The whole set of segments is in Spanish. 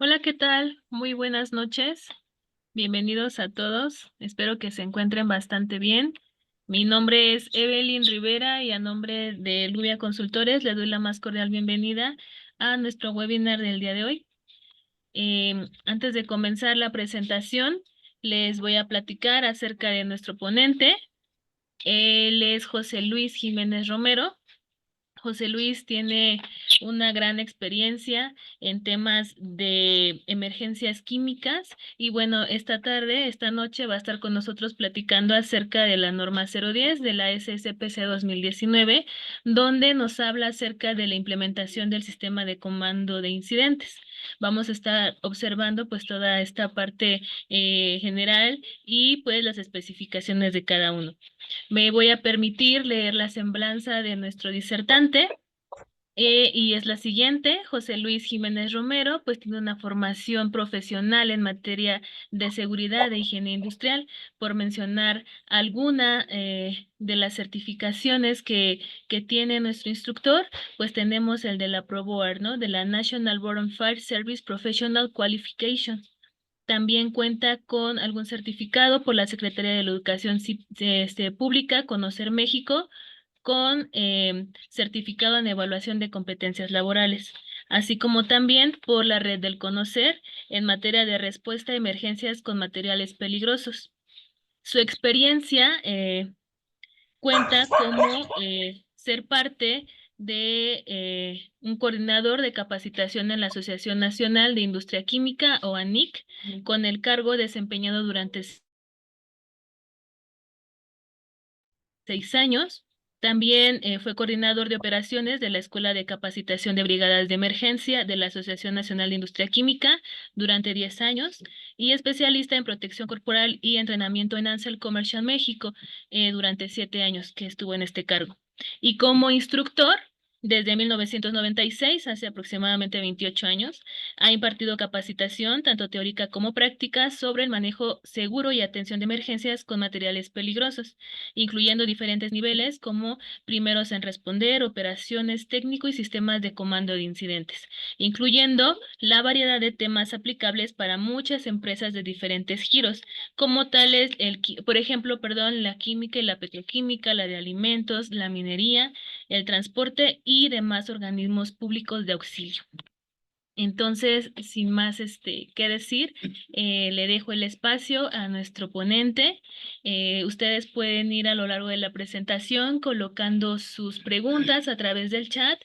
Hola, ¿qué tal? Muy buenas noches. Bienvenidos a todos. Espero que se encuentren bastante bien. Mi nombre es Evelyn Rivera y a nombre de Lubia Consultores le doy la más cordial bienvenida a nuestro webinar del día de hoy. Antes de comenzar la presentación, les voy a platicar acerca de nuestro ponente. Él es José Luis Jiménez Romero. José Luis tiene una gran experiencia en temas de emergencias químicas y bueno, esta noche va a estar con nosotros platicando acerca de la norma 010 de la SSPC 2019, donde nos habla acerca de la implementación del sistema de comando de incidentes. Vamos a estar observando pues toda esta parte general y pues las especificaciones de cada uno. Me voy a permitir leer la semblanza de nuestro disertante. Y es la siguiente: José Luis Jiménez Romero, pues tiene una formación profesional en materia de seguridad e higiene industrial, por mencionar alguna de las certificaciones que tiene nuestro instructor, pues tenemos el de la ProBoard, ¿no? De la National Board on Fire Service Professional Qualification. También cuenta con algún certificado por la Secretaría de la Educación Pública, Conocer México, con certificado en evaluación de competencias laborales, así como también por la Red del Conocer en materia de respuesta a emergencias con materiales peligrosos. Su experiencia cuenta como ser parte de un coordinador de capacitación en la Asociación Nacional de Industria Química, o ANIC, con el cargo desempeñado durante 6 años. También fue coordinador de operaciones de la Escuela de Capacitación de Brigadas de Emergencia de la Asociación Nacional de Industria Química durante 10 años y especialista en protección corporal y entrenamiento en Ansel Commercial México durante 7 años que estuvo en este cargo. Y como instructor, desde 1996, hace aproximadamente 28 años, ha impartido capacitación, tanto teórica como práctica, sobre el manejo seguro y atención de emergencias con materiales peligrosos, incluyendo diferentes niveles como primeros en responder, operaciones, técnico y sistemas de comando de incidentes, incluyendo la variedad de temas aplicables para muchas empresas de diferentes giros, como tales, por ejemplo, la química y la petroquímica, la de alimentos, la minería, el transporte y demás organismos públicos de auxilio. Entonces, sin más que decir, le dejo el espacio a nuestro ponente. Ustedes pueden ir a lo largo de la presentación colocando sus preguntas a través del chat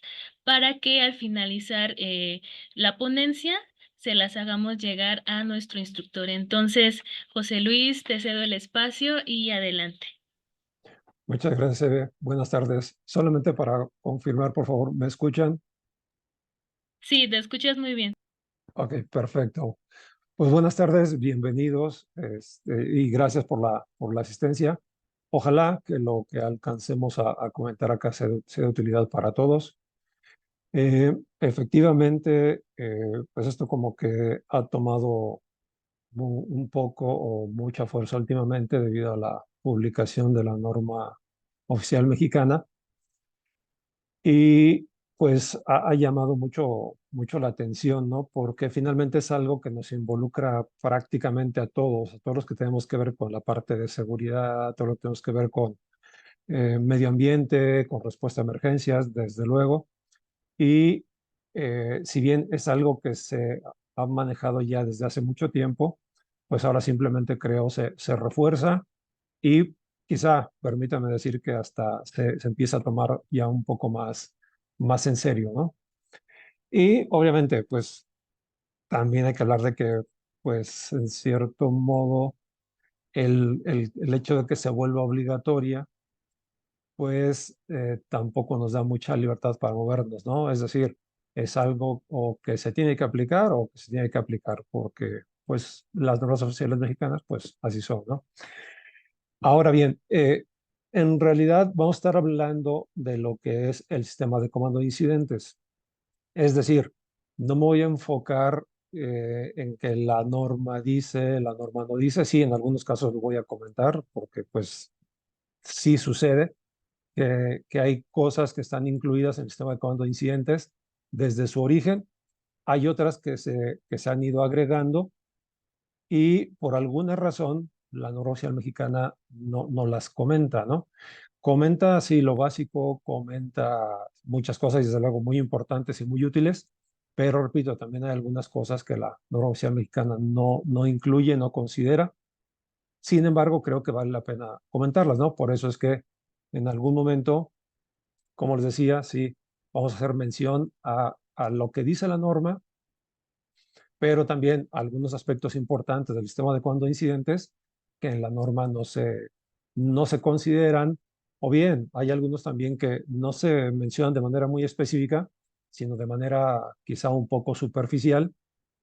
para que al finalizar la ponencia se las hagamos llegar a nuestro instructor. Entonces, José Luis, te cedo el espacio y adelante. Muchas gracias, Eve. Buenas tardes. Solamente para confirmar, por favor, ¿me escuchan? Sí, te escuchas muy bien. Ok, perfecto. Pues buenas tardes, bienvenidos y gracias por la asistencia. Ojalá que lo que alcancemos a comentar acá sea de utilidad para todos. Efectivamente, pues esto como que ha tomado un poco o mucha fuerza últimamente debido a la publicación de la norma oficial mexicana. Y pues ha llamado mucho la atención, ¿no? Porque finalmente es algo que nos involucra prácticamente a todos los que tenemos que ver con la parte de seguridad, todo lo que tenemos que ver con medio ambiente, con respuesta a emergencias, desde luego. Y si bien es algo que se ha manejado ya desde hace mucho tiempo, pues ahora simplemente creo se refuerza y quizá, permítame decir que hasta se empieza a tomar ya un poco más en serio, ¿no? Y obviamente, pues también hay que hablar de que, pues en cierto modo, el hecho de que se vuelva obligatoria, pues tampoco nos da mucha libertad para movernos, ¿no? Es decir, es algo o que se tiene que aplicar o que se tiene que aplicar, porque pues las normas oficiales mexicanas, pues así son, ¿no? Ahora bien, en realidad vamos a estar hablando de lo que es el sistema de comando de incidentes. Es decir, no me voy a enfocar en que la norma dice, la norma no dice. Sí, en algunos casos lo voy a comentar porque pues sí sucede que hay cosas que están incluidas en el sistema de comando de incidentes desde su origen. Hay otras que se han ido agregando y por alguna razón la norma oficial mexicana no las comenta, ¿no? Comenta así lo básico, comenta muchas cosas, y desde luego muy importantes y muy útiles, pero repito, también hay algunas cosas que la norma oficial mexicana no incluye, no considera. Sin embargo, creo que vale la pena comentarlas, ¿no? Por eso es que en algún momento, como les decía, sí, vamos a hacer mención a lo que dice la norma, pero también algunos aspectos importantes del sistema de comando de incidentes que en la norma no se consideran, o bien hay algunos también que no se mencionan de manera muy específica, sino de manera quizá un poco superficial,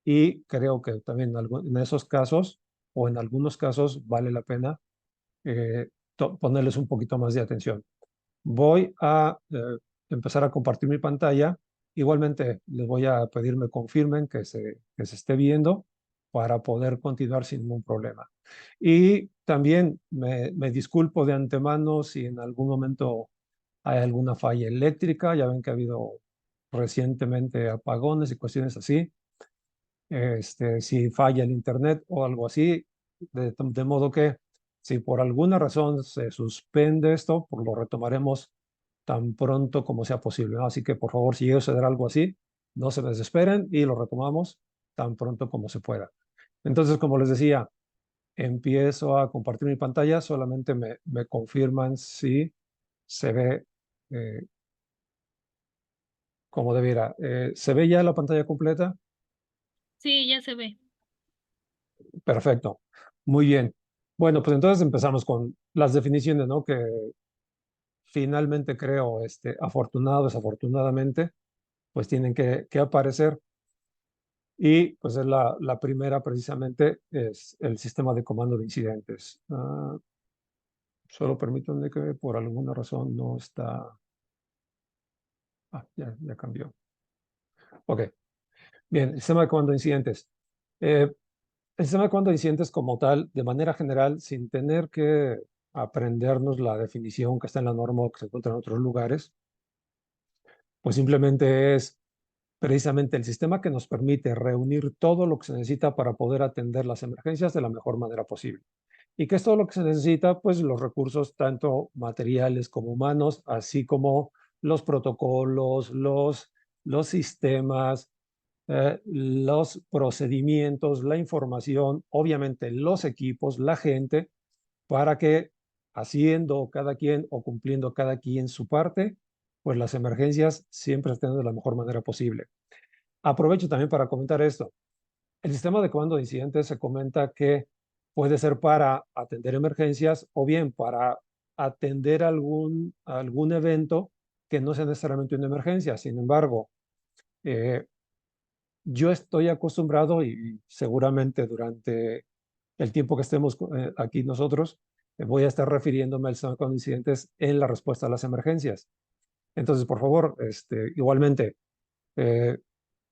y creo que también en esos casos o en algunos casos vale la pena ponerles un poquito más de atención. Voy a empezar a compartir mi pantalla. Igualmente, les voy a pedir me confirmen que se esté viendo para poder continuar sin ningún problema. Y también me disculpo de antemano si en algún momento hay alguna falla eléctrica. Ya ven que ha habido recientemente apagones y cuestiones así. Si falla el internet o algo así, de modo que si por alguna razón se suspende esto, pues lo retomaremos tan pronto como sea posible, ¿no? Así que por favor, si llega a suceder algo así, no se desesperen y lo retomamos tan pronto como se pueda. Entonces, como les decía, empiezo a compartir mi pantalla, solamente me confirman si se ve como debiera. ¿Se ve ya la pantalla completa? Sí, ya se ve. Perfecto. Muy bien. Bueno, pues entonces empezamos con las definiciones, ¿no? Que finalmente creo, afortunado, desafortunadamente, pues tienen que aparecer. Y pues es la primera precisamente es el sistema de comando de incidentes. Solo permítanme que por alguna razón no está. Ya cambió. Ok. Bien, el sistema de comando de incidentes. Eh, el sistema de comando de incidentes como tal, de manera general, sin tener que aprendernos la definición que está en la norma o que se encuentra en otros lugares, pues simplemente es precisamente el sistema que nos permite reunir todo lo que se necesita para poder atender las emergencias de la mejor manera posible. ¿Y qué es todo lo que se necesita? Pues los recursos, tanto materiales como humanos, así como los protocolos, los sistemas, los procedimientos, la información, obviamente los equipos, la gente, para que haciendo cada quien o cumpliendo cada quien su parte, pues las emergencias siempre estén de la mejor manera posible. Aprovecho también para comentar esto. El sistema de comando de incidentes se comenta que puede ser para atender emergencias o bien para atender algún evento que no sea necesariamente una emergencia. Sin embargo, eh, yo estoy acostumbrado y seguramente durante el tiempo que estemos aquí nosotros, voy a estar refiriéndome al sistema de comando de incidentes en la respuesta a las emergencias. Entonces, por favor, igualmente, eh,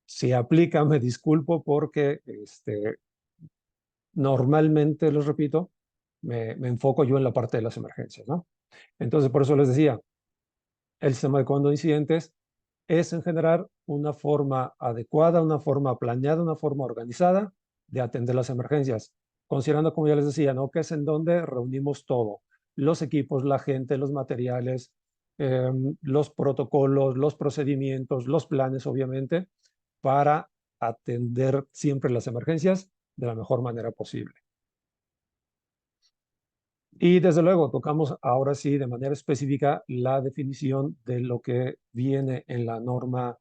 si aplica, me disculpo porque normalmente, les repito, me enfoco yo en la parte de las emergencias, ¿no? Entonces, por eso les decía, el sistema de comando de incidentes es en general una forma adecuada, una forma planeada, una forma organizada de atender las emergencias, considerando, como ya les decía, ¿no? Que es en donde reunimos todo, los equipos, la gente, los materiales, los protocolos, los procedimientos, los planes, obviamente, para atender siempre las emergencias de la mejor manera posible. Y desde luego tocamos ahora sí de manera específica la definición de lo que viene en la norma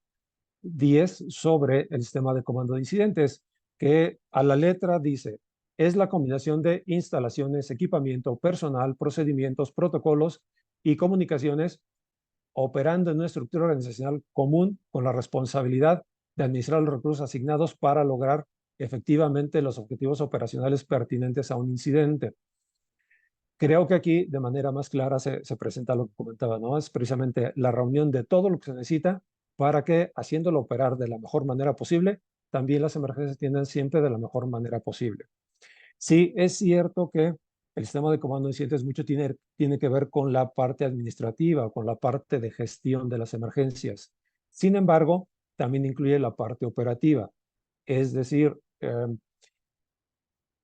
10 sobre el sistema de comando de incidentes, que a la letra dice, es la combinación de instalaciones, equipamiento, personal, procedimientos, protocolos y comunicaciones operando en una estructura organizacional común con la responsabilidad de administrar los recursos asignados para lograr efectivamente los objetivos operacionales pertinentes a un incidente. Creo que aquí de manera más clara se presenta lo que comentaba, ¿no? Es precisamente la reunión de todo lo que se necesita para que, haciéndolo operar de la mejor manera posible, también las emergencias tiendan siempre de la mejor manera posible. Sí, es cierto que el sistema de comando de incidentes mucho tiene que ver con la parte administrativa, con la parte de gestión de las emergencias. Sin embargo, también incluye la parte operativa, es decir,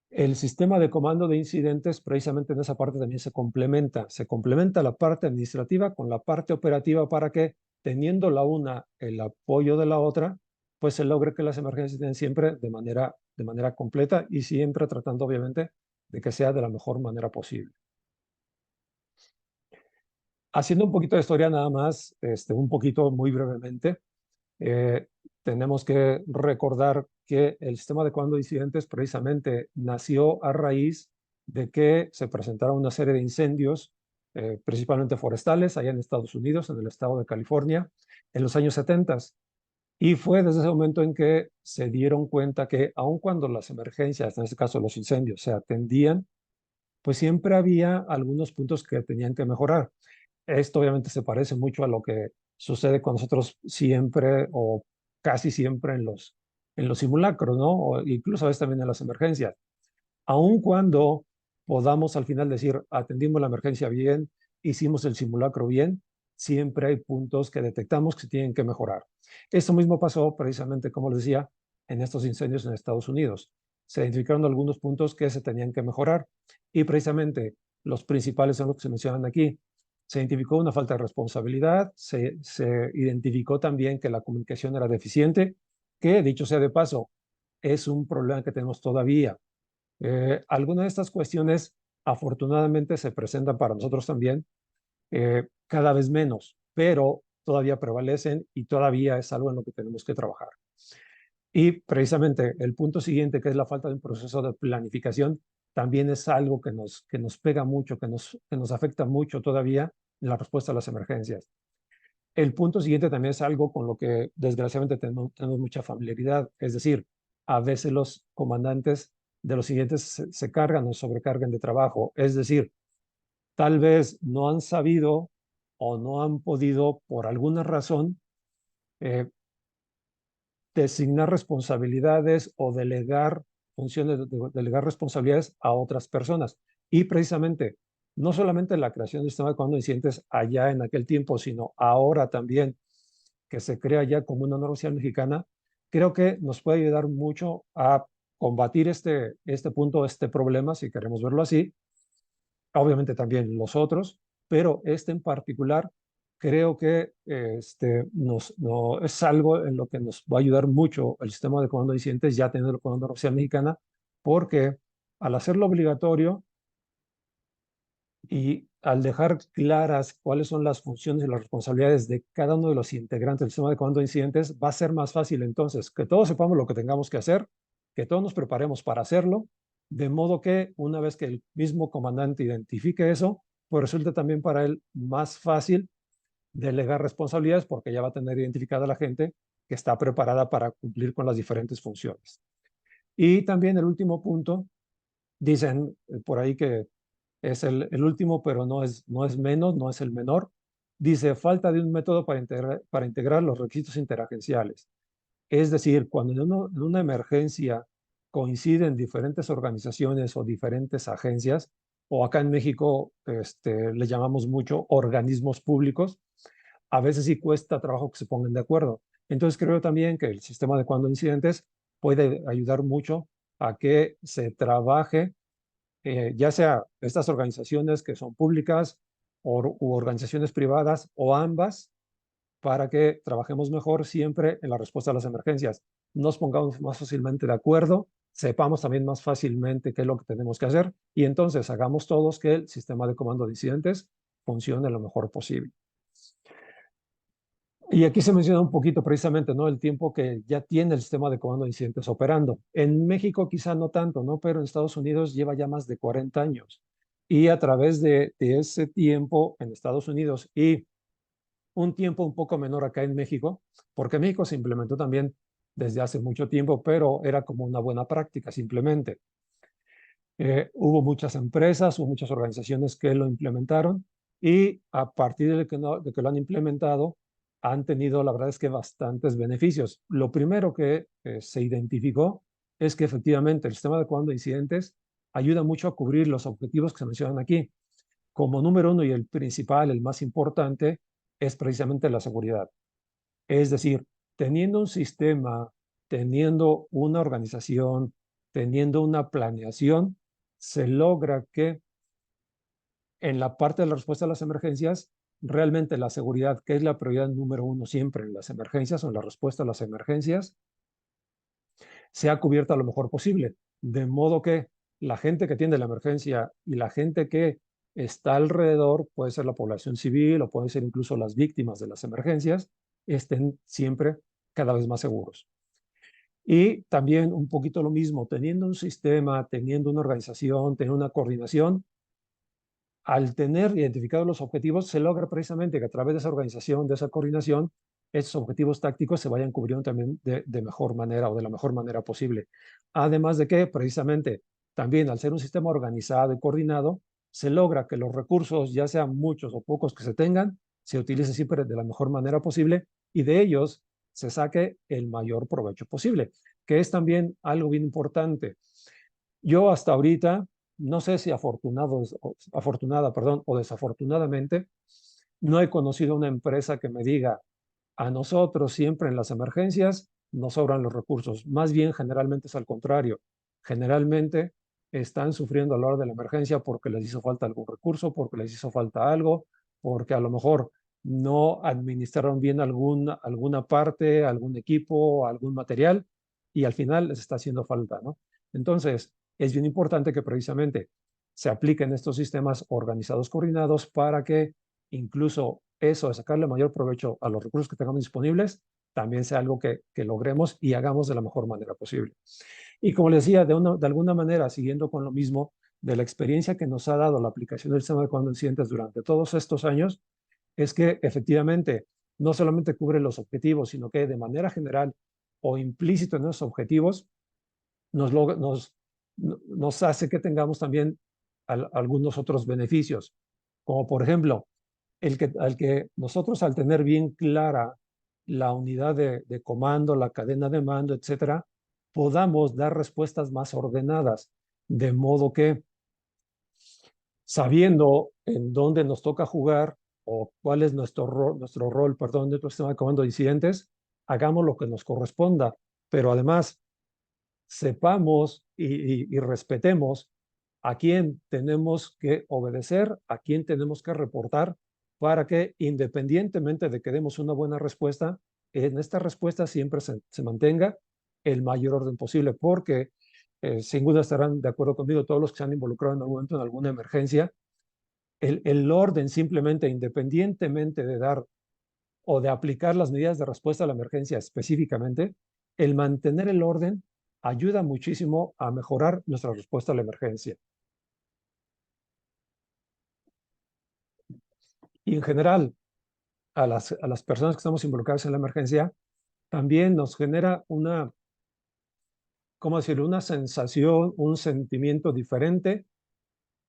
el sistema de comando de incidentes, precisamente en esa parte también se complementa la parte administrativa con la parte operativa para que, teniendo la una el apoyo de la otra, pues se logre que las emergencias estén siempre de manera completa y siempre tratando, obviamente, de que sea de la mejor manera posible. Haciendo un poquito de historia nada más, un poquito muy brevemente, eh, tenemos que recordar que el sistema de comando de incidentes precisamente nació a raíz de que se presentaron una serie de incendios, principalmente forestales, allá en Estados Unidos, en el estado de California, en los años 70. Y fue desde ese momento en que se dieron cuenta que aun cuando las emergencias, en este caso los incendios, se atendían, pues siempre había algunos puntos que tenían que mejorar. Esto obviamente se parece mucho a lo que sucede con nosotros siempre o casi siempre en los simulacros, ¿no? O incluso a veces también en las emergencias. Aun cuando podamos al final decir, atendimos la emergencia bien, hicimos el simulacro bien, siempre hay puntos que detectamos que se tienen que mejorar. Esto mismo pasó precisamente, como les decía, en estos incendios en Estados Unidos. Se identificaron algunos puntos que se tenían que mejorar y precisamente los principales son los que se mencionan aquí. Se identificó una falta de responsabilidad, se identificó también que la comunicación era deficiente, que dicho sea de paso, es un problema que tenemos todavía. Algunas de estas cuestiones afortunadamente se presentan para nosotros también cada vez menos, pero todavía prevalecen y todavía es algo en lo que tenemos que trabajar. Y precisamente el punto siguiente, que es la falta de un proceso de planificación, también es algo que nos pega mucho, que nos afecta mucho todavía en la respuesta a las emergencias. El punto siguiente también es algo con lo que desgraciadamente tenemos mucha familiaridad, es decir, a veces los comandantes de los siguientes se cargan o sobrecargan de trabajo, es decir, tal vez no han sabido o no han podido por alguna razón eh, designar responsabilidades o delegar funciones, delegar responsabilidades a otras personas. Y precisamente, no solamente la creación del sistema de comando de incidentes allá en aquel tiempo, sino ahora también que se crea ya como una norma oficial mexicana, creo que nos puede ayudar mucho a combatir este punto, este problema, si queremos verlo así, obviamente también los otros, pero este en particular creo que no, es algo en lo que nos va a ayudar mucho el sistema de comando de incidentes ya teniendo el comando oficial mexicana, porque al hacerlo obligatorio y al dejar claras cuáles son las funciones y las responsabilidades de cada uno de los integrantes del sistema de comando de incidentes, va a ser más fácil entonces que todos sepamos lo que tengamos que hacer, que todos nos preparemos para hacerlo, de modo que una vez que el mismo comandante identifique eso, pues resulta también para él más fácil delegar responsabilidades porque ya va a tener identificada a la gente que está preparada para cumplir con las diferentes funciones. Y también el último punto, dicen por ahí que es el último, pero no es menos, no es el menor. Dice, falta de un método para integrar los requisitos interagenciales. Es decir, cuando en una emergencia coinciden diferentes organizaciones o diferentes agencias, o acá en México le llamamos mucho organismos públicos, a veces sí cuesta trabajo que se pongan de acuerdo. Entonces creo también que el sistema de cuando incidentes puede ayudar mucho a que se trabaje ya sea estas organizaciones que son públicas u organizaciones privadas o ambas, para que trabajemos mejor siempre en la respuesta a las emergencias. Nos pongamos más fácilmente de acuerdo, sepamos también más fácilmente qué es lo que tenemos que hacer y entonces hagamos todos que el sistema de comando de incidentes funcione lo mejor posible. Y aquí se menciona un poquito precisamente, ¿no? El tiempo que ya tiene el sistema de comando de incidentes operando. En México quizá no tanto, ¿no? Pero en Estados Unidos lleva ya más de 40 años. Y a través de ese tiempo en Estados Unidos y un tiempo un poco menor acá en México, porque México se implementó también desde hace mucho tiempo, pero era como una buena práctica simplemente. Hubo muchas empresas, hubo muchas organizaciones que lo implementaron y a partir de que, de que lo han implementado, han tenido, la verdad es que bastantes beneficios. Lo primero que se identificó es que efectivamente el sistema de comando de incidentes ayuda mucho a cubrir los objetivos que se mencionan aquí. Como número uno y el principal, el más importante, es precisamente la seguridad. Es decir, teniendo un sistema, teniendo una organización, teniendo una planeación, se logra que en la parte de la respuesta a las emergencias, realmente la seguridad, que es la prioridad número uno siempre en las emergencias o en la respuesta a las emergencias, sea cubierta lo mejor posible. De modo que la gente que atiende la emergencia y la gente que está alrededor, puede ser la población civil o puede ser incluso las víctimas de las emergencias, estén siempre cada vez más seguros. Y también un poquito lo mismo, teniendo un sistema, teniendo una organización, teniendo una coordinación, al tener identificados los objetivos, se logra precisamente que a través de esa organización, de esa coordinación, esos objetivos tácticos se vayan cubriendo también de mejor manera o de la mejor manera posible. Además de que precisamente también al ser un sistema organizado y coordinado, se logra que los recursos, ya sean muchos o pocos que se tengan, se utilicen siempre de la mejor manera posible y de ellos se saque el mayor provecho posible, que es también algo bien importante. Yo hasta ahorita, no sé si afortunada, perdón, o desafortunadamente, no he conocido una empresa que me diga, a nosotros siempre en las emergencias nos sobran los recursos. Más bien, generalmente es al contrario. Generalmente están sufriendo a la hora de la emergencia porque les hizo falta algún recurso, porque les hizo falta algo, porque a lo mejor no administraron bien alguna parte, algún equipo, algún material, y al final les está haciendo falta, ¿no? Entonces, es bien importante que precisamente se apliquen estos sistemas organizados, coordinados, para que incluso eso de sacarle mayor provecho a los recursos que tengamos disponibles, también sea algo que logremos y hagamos de la mejor manera posible. Y como les decía, de alguna manera, siguiendo con lo mismo, de la experiencia que nos ha dado la aplicación del sistema de comando de incidentes durante todos estos años, es que efectivamente no solamente cubre los objetivos, sino que de manera general o implícito en esos objetivos, nos hace que tengamos también algunos otros beneficios, como por ejemplo, al que nosotros al tener bien clara la unidad de comando, la cadena de mando, etcétera, podamos dar respuestas más ordenadas, de modo que sabiendo en dónde nos toca jugar o cuál es nuestro rol, perdón, dentro del sistema de comando de incidentes, hagamos lo que nos corresponda, pero además sepamos y respetemos a quién tenemos que obedecer, a quién tenemos que reportar, para que independientemente de que demos una buena respuesta, en esta respuesta siempre se mantenga el mayor orden posible, porque sin duda estarán de acuerdo conmigo todos los que se han involucrado en algún momento en alguna emergencia, el orden simplemente, independientemente de dar o de aplicar las medidas de respuesta a la emergencia específicamente, el mantener el orden ayuda muchísimo a mejorar nuestra respuesta a la emergencia. Y en general, a las personas que estamos involucradas en la emergencia, también nos genera ¿cómo decirlo? Una sensación, un sentimiento diferente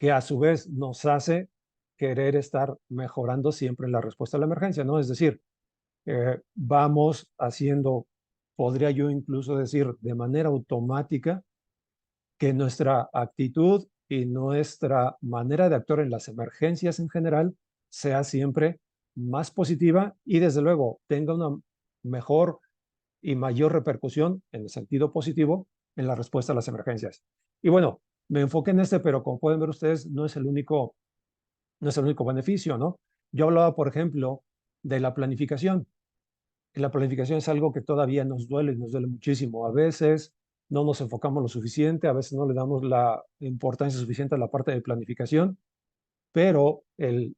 que a su vez nos hace querer estar mejorando siempre la respuesta a la emergencia, ¿no? Es decir, vamos haciendo, podría yo incluso decir, de manera automática, que nuestra actitud y nuestra manera de actuar en las emergencias en general sea siempre más positiva y desde luego tenga una mejor y mayor repercusión en el sentido positivo en la respuesta a las emergencias. Y bueno, me enfoqué en este, pero como pueden ver ustedes, no es el único beneficio, ¿no? Yo hablaba, por ejemplo, de la planificación. La planificación es algo que todavía nos duele y nos duele muchísimo. A veces no nos enfocamos lo suficiente, a veces no le damos la importancia suficiente a la parte de planificación, pero el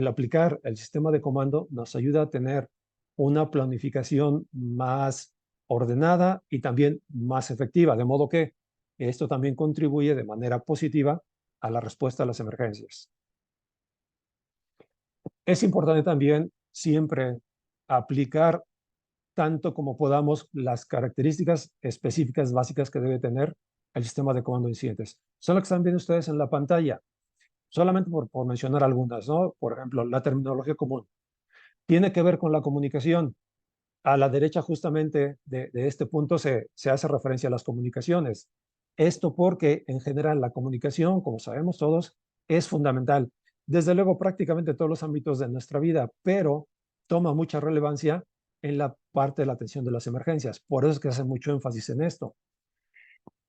aplicar el sistema de comando nos ayuda a tener una planificación más ordenada y también más efectiva, de modo que esto también contribuye de manera positiva a la respuesta a las emergencias. Es importante también siempre aplicar tanto como podamos las características específicas básicas que debe tener el sistema de comando de incidentes. Son las que están viendo ustedes en la pantalla, solamente por mencionar algunas, ¿no? Por ejemplo, la terminología común. Tiene que ver con la comunicación. A la derecha justamente de este punto se hace referencia a las comunicaciones. Esto porque en general la comunicación, como sabemos todos, es fundamental. Desde luego prácticamente todos los ámbitos de nuestra vida, pero toma mucha relevancia en la parte de la atención de las emergencias. Por eso es que hace mucho énfasis en esto.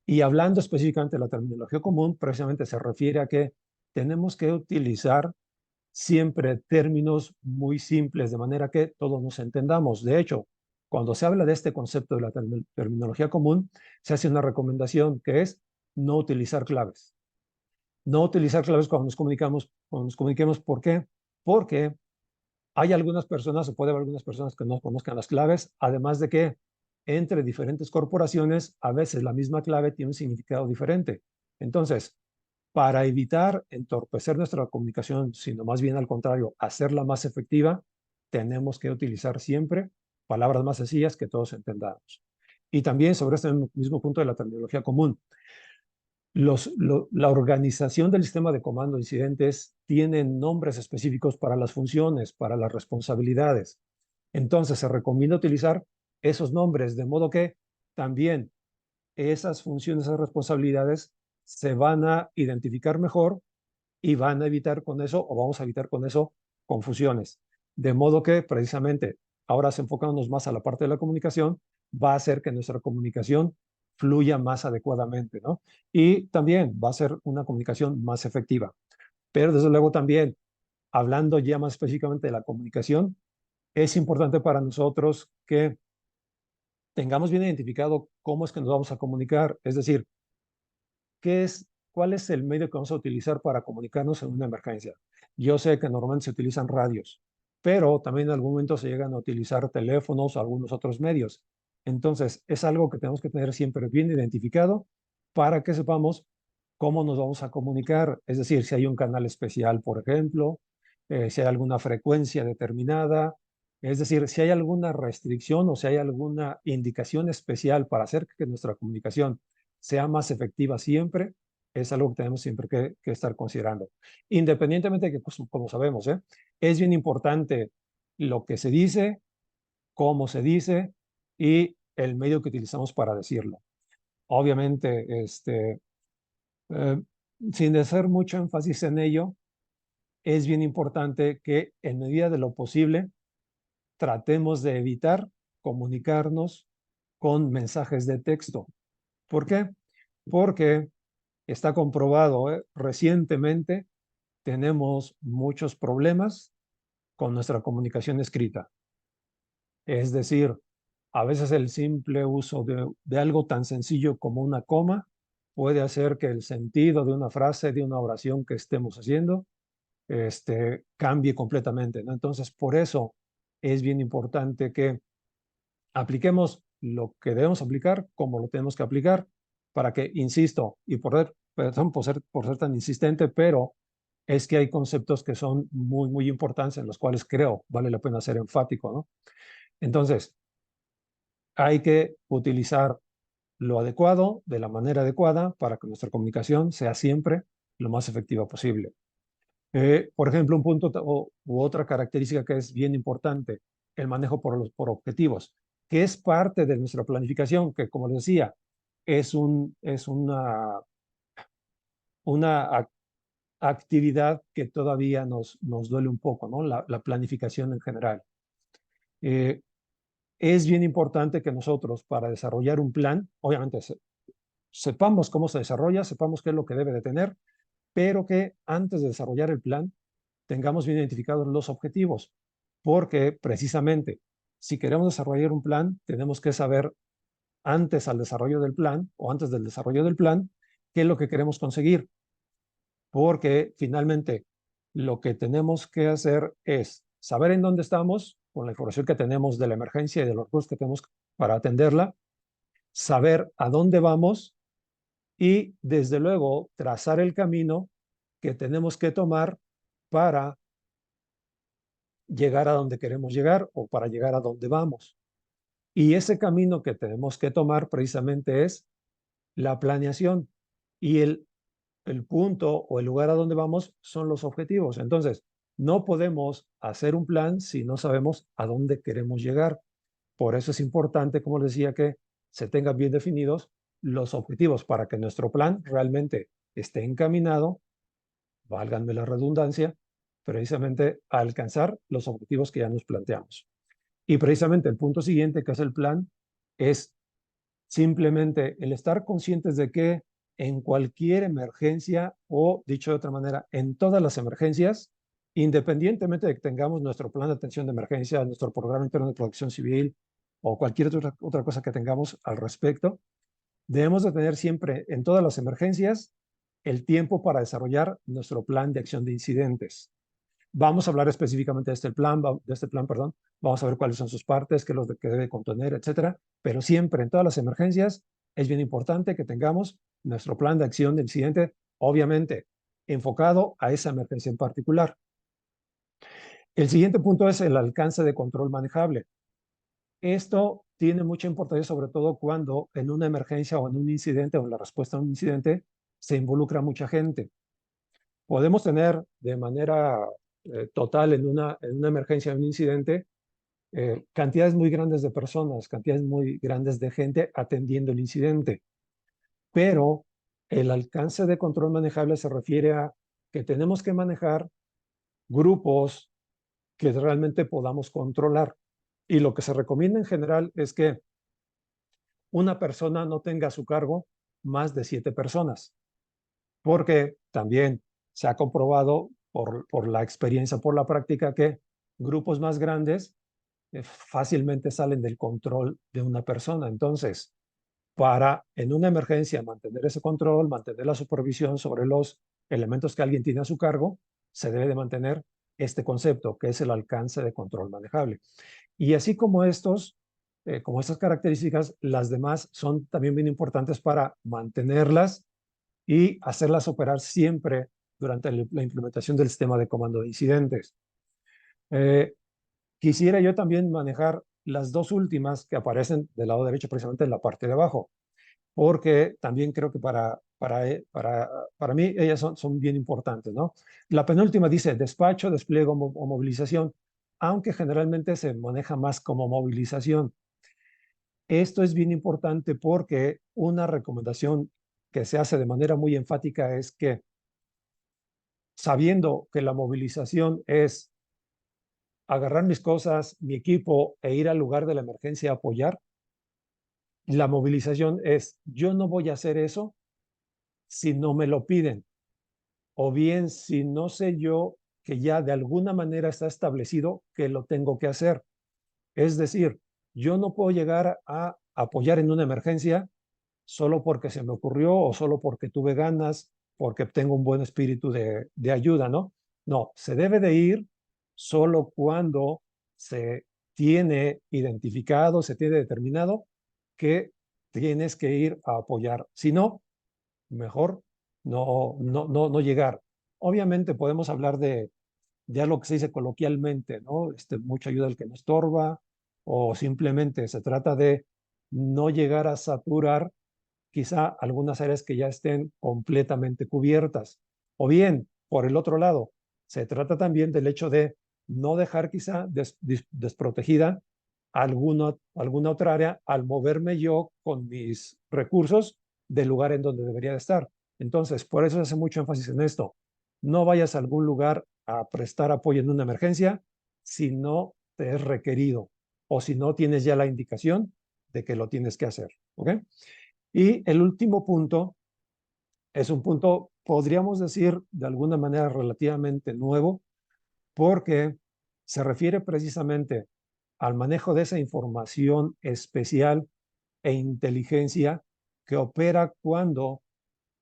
Y hablando específicamente de la terminología común, precisamente se refiere a que tenemos que utilizar siempre términos muy simples, de manera que todos nos entendamos. De hecho, cuando se habla de este concepto de la terminología común, se hace una recomendación que es no utilizar claves. No utilizar claves cuando nos comuniquemos. ¿Por qué? Porque hay algunas personas, o puede haber algunas personas que no conozcan las claves, además de que entre diferentes corporaciones, a veces la misma clave tiene un significado diferente. Entonces, para evitar entorpecer nuestra comunicación, sino más bien al contrario, hacerla más efectiva, tenemos que utilizar siempre palabras más sencillas que todos entendamos. Y también sobre este mismo punto de la terminología común, la organización del sistema de comando de incidentes tiene nombres específicos para las funciones, para las responsabilidades. Entonces se recomienda utilizar esos nombres, de modo que también esas funciones, esas responsabilidades se van a identificar mejor y van a evitar con eso, o vamos a evitar con eso, confusiones. De modo que precisamente ahora se enfocándonos más a la parte de la comunicación, va a hacer que nuestra comunicación fluya más adecuadamente, ¿no? Y también va a ser una comunicación más efectiva. Pero desde luego también, hablando ya más específicamente de la comunicación, es importante para nosotros que tengamos bien identificado cómo es que nos vamos a comunicar, es decir, cuál es el medio que vamos a utilizar para comunicarnos en una emergencia. Yo sé que normalmente se utilizan radios, pero también en algún momento se llegan a utilizar teléfonos o algunos otros medios. Entonces, es algo que tenemos que tener siempre bien identificado para que sepamos cómo nos vamos a comunicar. Es decir, si hay un canal especial, por ejemplo, si hay alguna frecuencia determinada, es decir, si hay alguna restricción o si hay alguna indicación especial para hacer que nuestra comunicación sea más efectiva siempre, es algo que tenemos siempre que estar considerando. Independientemente de que, pues, como sabemos, es bien importante lo que se dice, cómo se dice y el medio que utilizamos para decirlo. Obviamente, eh, sin hacer mucho énfasis en ello, es bien importante que en medida de lo posible tratemos de evitar comunicarnos con mensajes de texto. ¿Por qué? Porque está comprobado, recientemente tenemos muchos problemas con nuestra comunicación escrita. Es decir, a veces el simple uso de algo tan sencillo como una coma puede hacer que el sentido de una frase, de una oración que estemos haciendo, cambie completamente, ¿no? Entonces, por eso es bien importante que apliquemos lo que debemos aplicar, como lo tenemos que aplicar, para que, insisto, y perdón por ser tan insistente, pero es que hay conceptos que son muy, muy importantes en los cuales creo vale la pena ser enfático, ¿no? Entonces, hay que utilizar lo adecuado de la manera adecuada para que nuestra comunicación sea siempre lo más efectiva posible. Por ejemplo, un punto u otra característica que es bien importante, el manejo por objetivos, que es parte de nuestra planificación, que como les decía, es una actividad que todavía nos duele un poco, ¿no? La planificación en general. Eh, es bien importante que nosotros, para desarrollar un plan, obviamente sepamos cómo se desarrolla, sepamos qué es lo que debe de tener, pero que antes de desarrollar el plan tengamos bien identificados los objetivos, porque precisamente si queremos desarrollar un plan, tenemos que saber antes al desarrollo del plan o antes del desarrollo del plan qué es lo que queremos conseguir, porque finalmente lo que tenemos que hacer es saber en dónde estamos con la información que tenemos de la emergencia y de los recursos que tenemos para atenderla, saber a dónde vamos y desde luego trazar el camino que tenemos que tomar para llegar a donde queremos llegar o para llegar a donde vamos. Y ese camino que tenemos que tomar precisamente es la planeación y el punto o el lugar a donde vamos son los objetivos. Entonces, no podemos hacer un plan si no sabemos a dónde queremos llegar. Por eso es importante, como les decía, que se tengan bien definidos los objetivos para que nuestro plan realmente esté encaminado, válganme la redundancia, precisamente a alcanzar los objetivos que ya nos planteamos. Y precisamente el punto siguiente, que es el plan, es simplemente el estar conscientes de que en cualquier emergencia o, dicho de otra manera, en todas las emergencias, independientemente de que tengamos nuestro plan de atención de emergencia, nuestro programa interno de protección civil o cualquier otra cosa que tengamos al respecto, debemos de tener siempre en todas las emergencias el tiempo para desarrollar nuestro plan de acción de incidentes. Vamos a hablar específicamente de este plan, perdón. Vamos a ver cuáles son sus partes, qué es lo que debe contener, etcétera. Pero siempre en todas las emergencias es bien importante que tengamos nuestro plan de acción de incidente, obviamente enfocado a esa emergencia en particular. El siguiente punto es el alcance de control manejable. Esto tiene mucha importancia, sobre todo cuando en una emergencia o en un incidente o en la respuesta a un incidente se involucra mucha gente. Podemos tener de manera total en una emergencia, en un incidente, cantidades muy grandes de personas, cantidades muy grandes de gente atendiendo el incidente. Pero el alcance de control manejable se refiere a que tenemos que manejar grupos que realmente podamos controlar. Y lo que se recomienda en general es que una persona no tenga a su cargo más de 7 personas, porque también se ha comprobado por la experiencia, por la práctica, que grupos más grandes fácilmente salen del control de una persona. Entonces, para en una emergencia mantener ese control, mantener la supervisión sobre los elementos que alguien tiene a su cargo, se debe de mantener este concepto, que es el alcance de control manejable. Y así como estas características, las demás son también bien importantes para mantenerlas y hacerlas operar siempre durante la implementación del sistema de comando de incidentes. Eh, Quisiera yo también manejar las dos últimas que aparecen del lado derecho, precisamente en la parte de abajo, porque también creo que para mí ellas son bien importantes, ¿no? La penúltima dice despacho, despliegue o movilización, aunque generalmente se maneja más como movilización. Esto es bien importante porque una recomendación que se hace de manera muy enfática es que, sabiendo que la movilización es agarrar mis cosas, mi equipo e ir al lugar de la emergencia a apoyar, la movilización es yo no voy a hacer eso si no me lo piden, o bien si no sé yo que ya de alguna manera está establecido que lo tengo que hacer. Es decir, yo no puedo llegar a apoyar en una emergencia solo porque se me ocurrió o solo porque tuve ganas, porque tengo un buen espíritu de ayuda, ¿no? No, se debe de ir solo cuando se tiene identificado, se tiene determinado que tienes que ir a apoyar. Si no, mejor no llegar. Obviamente podemos hablar de ya lo que se dice coloquialmente, ¿no? Mucha ayuda al que no estorba, o simplemente se trata de no llegar a saturar quizá algunas áreas que ya estén completamente cubiertas. O bien, por el otro lado, se trata también del hecho de no dejar quizá desprotegida alguna otra área al moverme yo con mis recursos del lugar en donde debería de estar. Entonces, por eso se hace mucho énfasis en esto. No vayas a algún lugar a prestar apoyo en una emergencia si no te es requerido o si no tienes ya la indicación de que lo tienes que hacer. ¿Ok? Y el último punto es un punto, podríamos decir, de alguna manera relativamente nuevo, porque se refiere precisamente al manejo de esa información especial e inteligencia que opera cuando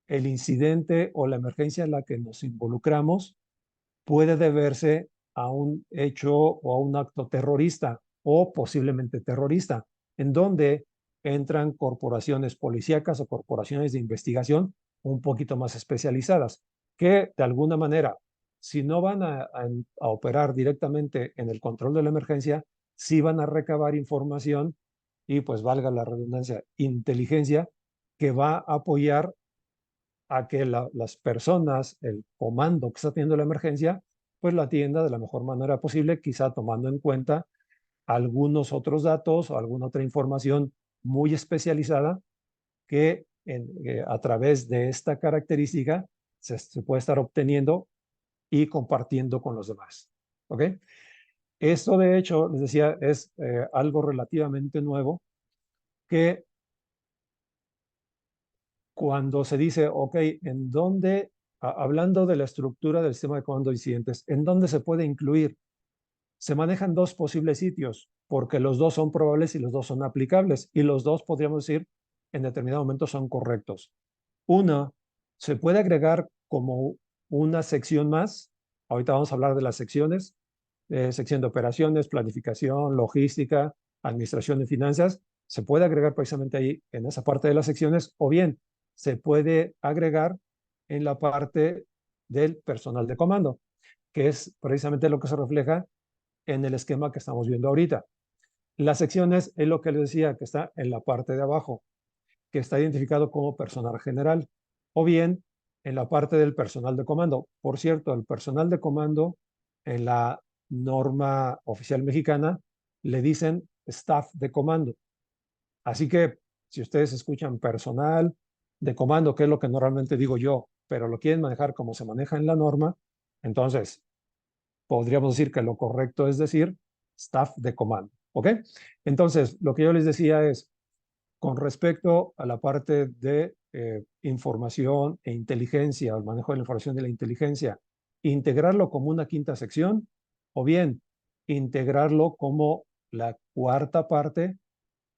el incidente o la emergencia en la que nos involucramos puede deberse a un hecho o a un acto terrorista o posiblemente terrorista, en donde entran corporaciones policíacas o corporaciones de investigación un poquito más especializadas, que de alguna manera, si no van a operar directamente en el control de la emergencia, sí van a recabar información y, pues valga la redundancia, inteligencia que va a apoyar a que las personas, el comando que está teniendo la emergencia, pues la atienda de la mejor manera posible, quizá tomando en cuenta algunos otros datos o alguna otra información muy especializada que a través de esta característica se puede estar obteniendo y compartiendo con los demás. ¿Ok? Esto, de hecho, les decía, es algo relativamente nuevo que cuando se dice, ok, ¿en dónde, hablando de la estructura del sistema de comando de incidentes, ¿en dónde se puede incluir? Se manejan dos posibles sitios, porque los dos son probables y los dos son aplicables, y los dos, podríamos decir, en determinado momento son correctos. Una, se puede agregar como una sección más. Ahorita vamos a hablar de las secciones, sección de operaciones, planificación, logística, administración de finanzas. Se puede agregar precisamente ahí en esa parte de las secciones, o bien se puede agregar en la parte del personal de comando, que es precisamente lo que se refleja en el esquema que estamos viendo ahorita. Las secciones es lo que les decía, que está en la parte de abajo, que está identificado como personal general, o bien en la parte del personal de comando. Por cierto, el personal de comando en la norma oficial mexicana le dicen staff de comando. Así que si ustedes escuchan personal de comando, que es lo que normalmente digo yo, pero lo quieren manejar como se maneja en la norma, entonces podríamos decir que lo correcto es decir staff de comando. ¿Ok? Entonces, lo que yo les decía es, con respecto a la parte de información e inteligencia, el manejo de la información de la inteligencia, integrarlo como una quinta sección o bien integrarlo como la cuarta parte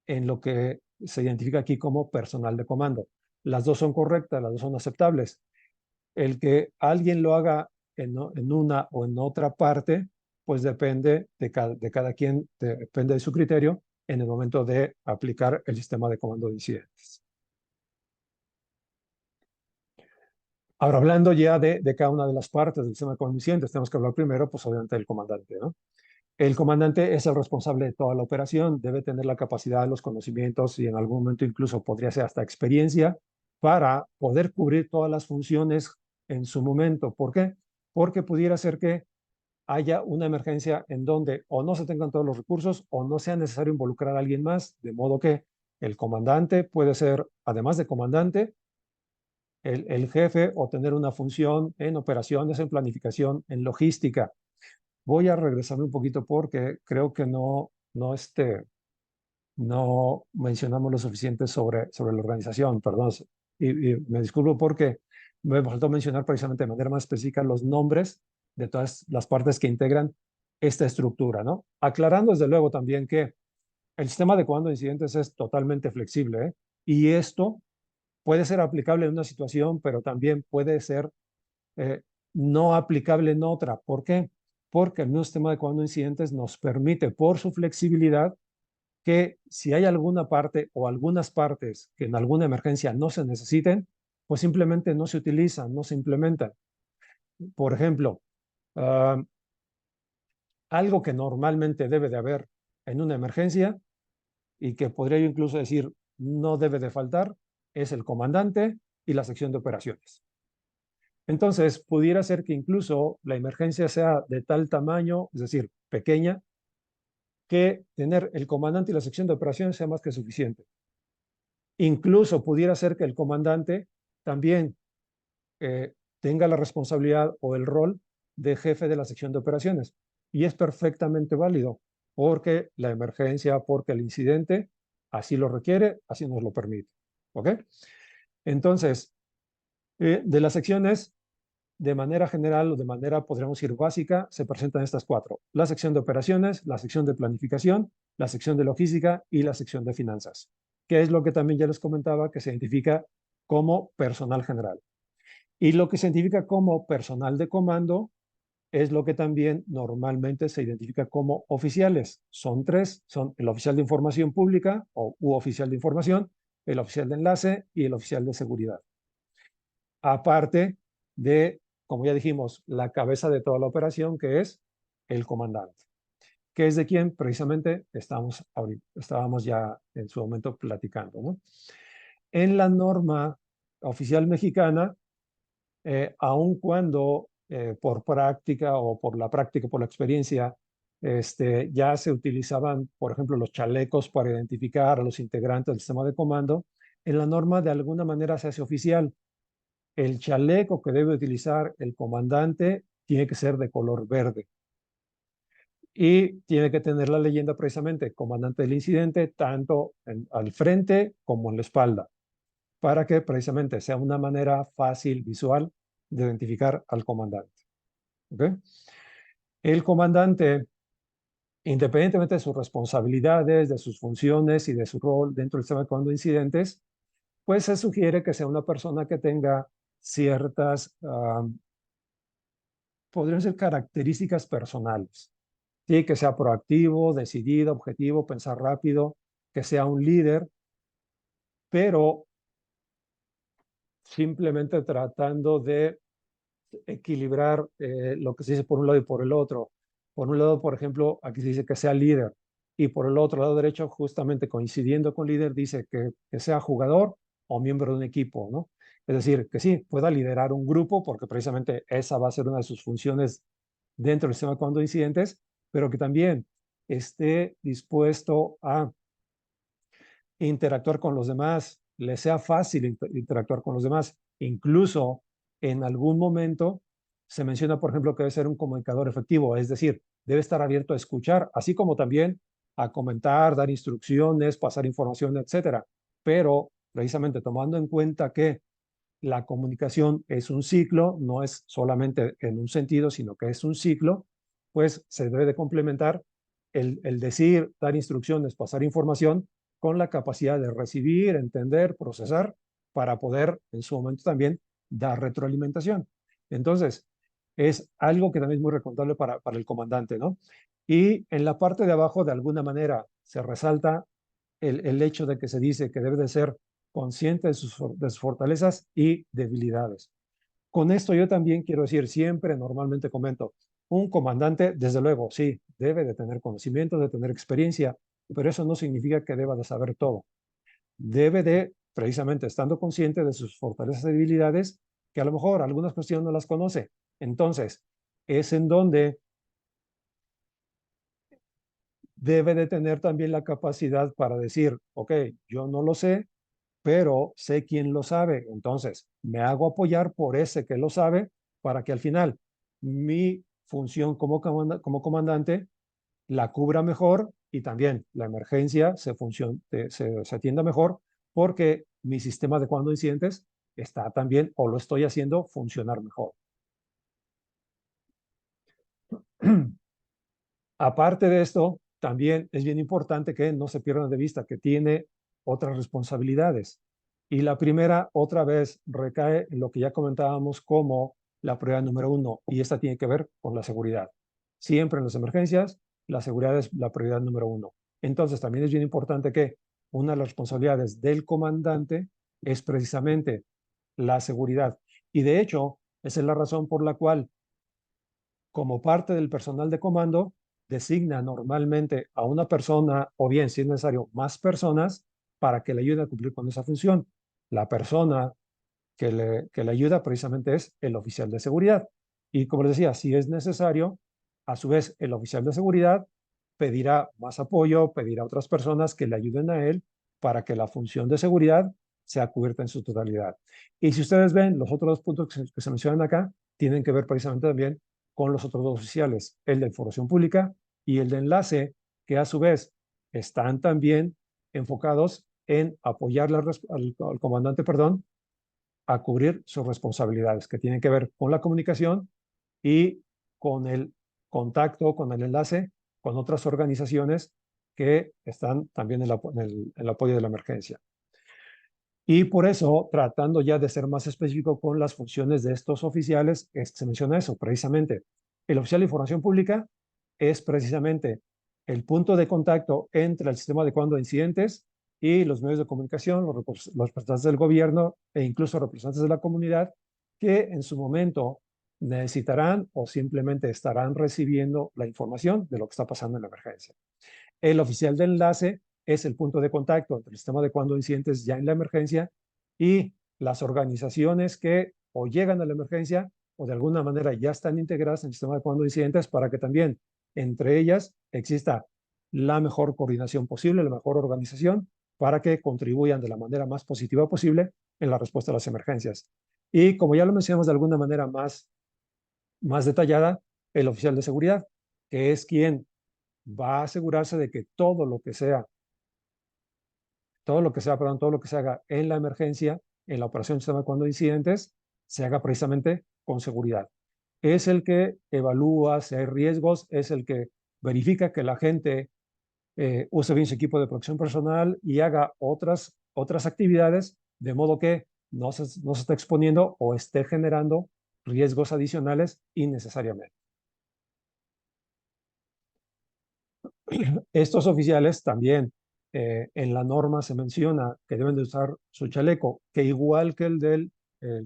en lo que se identifica aquí como personal de comando. Las dos son correctas, las dos son aceptables. El que alguien lo haga en una o en otra parte, pues depende de cada quien, depende de su criterio en el momento de aplicar el sistema de comando de incidentes. Ahora, hablando ya de cada una de las partes del sistema de comando de incidentes, tenemos que hablar primero, pues obviamente, del comandante, ¿no? El comandante es el responsable de toda la operación, debe tener la capacidad, los conocimientos y en algún momento incluso podría ser hasta experiencia para poder cubrir todas las funciones en su momento. ¿Por qué? Porque pudiera ser que haya una emergencia en donde o no se tengan todos los recursos o no sea necesario involucrar a alguien más, de modo que el comandante puede ser, además de comandante, el jefe o tener una función en operaciones, en planificación, en logística. Voy a regresarme un poquito porque creo que no mencionamos lo suficiente sobre la organización, perdón. Y me disculpo porque me faltó mencionar precisamente de manera más específica los nombres de todas las partes que integran esta estructura, ¿no? Aclarando desde luego también que el sistema de comando de incidentes es totalmente flexible, ¿eh? Y esto puede ser aplicable en una situación, pero también puede ser eh, no aplicable en otra. ¿Por qué? Porque el nuevo sistema de comando de incidentes nos permite, por su flexibilidad, que si hay alguna parte o algunas partes que en alguna emergencia no se necesiten, pues simplemente no se utilizan, no se implementan. Por ejemplo, algo que normalmente debe de haber en una emergencia y que podría yo incluso decir no debe de faltar es el comandante y la sección de operaciones. Entonces, pudiera ser que incluso la emergencia sea de tal tamaño, es decir, pequeña, que tener el comandante y la sección de operaciones sea más que suficiente. Incluso pudiera ser que el comandante también tenga la responsabilidad o el rol de jefe de la sección de operaciones. Y es perfectamente válido, porque la emergencia, porque el incidente así lo requiere, así nos lo permite. ¿Ok? Entonces, de las secciones, de manera general o de manera, podríamos decir, básica, se presentan estas cuatro: la sección de operaciones, la sección de planificación, la sección de logística y la sección de finanzas, que es lo que también ya les comentaba, que se identifica como personal general. Y lo que se identifica como personal de comando es lo que también normalmente se identifica como oficiales. Son tres: son el oficial de información pública u oficial de información, el oficial de enlace y el oficial de seguridad. Aparte de, como ya dijimos, la cabeza de toda la operación, que es el comandante, que es de quien precisamente estábamos ya en su momento platicando, ¿no? En la norma oficial mexicana, aun cuando por práctica o por la práctica, por la experiencia, ya se utilizaban, por ejemplo, los chalecos para identificar a los integrantes del sistema de comando, en la norma de alguna manera se hace oficial. El chaleco que debe utilizar el comandante tiene que ser de color verde y tiene que tener la leyenda precisamente comandante del incidente tanto al frente como en la espalda, para que precisamente sea una manera fácil, visual, de identificar al comandante. ¿Okay? El comandante, independientemente de sus responsabilidades, de sus funciones y de su rol dentro del sistema de comando de incidentes, pues se sugiere que sea una persona que tenga ciertas, podrían ser características personales. Sí, que sea proactivo, decidido, objetivo, pensar rápido, que sea un líder, pero simplemente tratando de equilibrar lo que se dice por un lado y por el otro. Por un lado, por ejemplo, aquí se dice que sea líder, y por el otro lado derecho, justamente coincidiendo con líder, dice que sea jugador o miembro de un equipo, ¿no? Es decir, que sí, pueda liderar un grupo, porque precisamente esa va a ser una de sus funciones dentro del sistema de comando de incidentes, pero que también esté dispuesto a interactuar con los demás, le sea fácil interactuar con los demás. Incluso en algún momento se menciona, por ejemplo, que debe ser un comunicador efectivo, es decir, debe estar abierto a escuchar, así como también a comentar, dar instrucciones, pasar información, etcétera. Pero precisamente tomando en cuenta que la comunicación es un ciclo, no es solamente en un sentido, sino que es un ciclo, pues se debe de complementar el decir, dar instrucciones, pasar información con la capacidad de recibir, entender, procesar, para poder en su momento también dar retroalimentación. Entonces, es algo que también es muy recomendable para el comandante, ¿no? Y en la parte de abajo, de alguna manera, se resalta el hecho de que se dice que debe de ser consciente de sus fortalezas y debilidades. Con esto yo también quiero decir, siempre normalmente comento, un comandante, desde luego, sí, debe de tener conocimiento, de tener experiencia, pero eso no significa que deba de saber todo. Debe de, precisamente estando consciente de sus fortalezas y debilidades, que a lo mejor algunas cuestiones no las conoce. Entonces, es en donde debe de tener también la capacidad para decir, ok, yo no lo sé, pero sé quién lo sabe. Entonces, me hago apoyar por ese que lo sabe para que al final mi función como comandante la cubra mejor y también la emergencia se atienda mejor porque mi sistema de cuando incidentes está también o lo estoy haciendo funcionar mejor. Aparte de esto, también es bien importante que no se pierdan de vista que tiene otras responsabilidades. Y la primera, otra vez, recae en lo que ya comentábamos como la prioridad número uno, y esta tiene que ver con la seguridad. Siempre en las emergencias, la seguridad es la prioridad número uno. Entonces, también es bien importante que una de las responsabilidades del comandante es precisamente la seguridad. Y de hecho, esa es la razón por la cual como parte del personal de comando, designa normalmente a una persona o bien, si es necesario, más personas para que le ayuden a cumplir con esa función. La persona que le ayuda precisamente es el oficial de seguridad. Y como les decía, si es necesario, a su vez, el oficial de seguridad pedirá más apoyo, pedirá a otras personas que le ayuden a él para que la función de seguridad sea cubierta en su totalidad. Y si ustedes ven, los otros dos puntos que se mencionan acá tienen que ver precisamente también con los otros dos oficiales, el de información pública y el de enlace, que a su vez están también enfocados en apoyar al comandante, perdón, a cubrir sus responsabilidades, que tienen que ver con la comunicación y con el contacto, con el enlace con otras organizaciones que están también en el apoyo de la emergencia. Y por eso, tratando ya de ser más específico con las funciones de estos oficiales, se menciona eso, precisamente. El oficial de información pública es precisamente el punto de contacto entre el sistema de comando de incidentes y los medios de comunicación, los representantes del gobierno e incluso representantes de la comunidad que en su momento necesitarán o simplemente estarán recibiendo la información de lo que está pasando en la emergencia. El oficial de enlace es el punto de contacto entre el sistema de comando de incidentes ya en la emergencia y las organizaciones que o llegan a la emergencia o de alguna manera ya están integradas en el sistema de comando de incidentes para que también entre ellas exista la mejor coordinación posible, la mejor organización para que contribuyan de la manera más positiva posible en la respuesta a las emergencias. Y como ya lo mencionamos de alguna manera más detallada, el oficial de seguridad, que es quien va a asegurarse de que perdón, todo lo que se haga en la emergencia, en la operación del sistema de comando de incidentes, se haga precisamente con seguridad. Es el que evalúa si hay riesgos, es el que verifica que la gente use bien su equipo de protección personal y haga otras actividades, de modo que no se esté exponiendo o esté generando riesgos adicionales innecesariamente. Estos oficiales también en la norma se menciona que deben de usar su chaleco, que igual que el del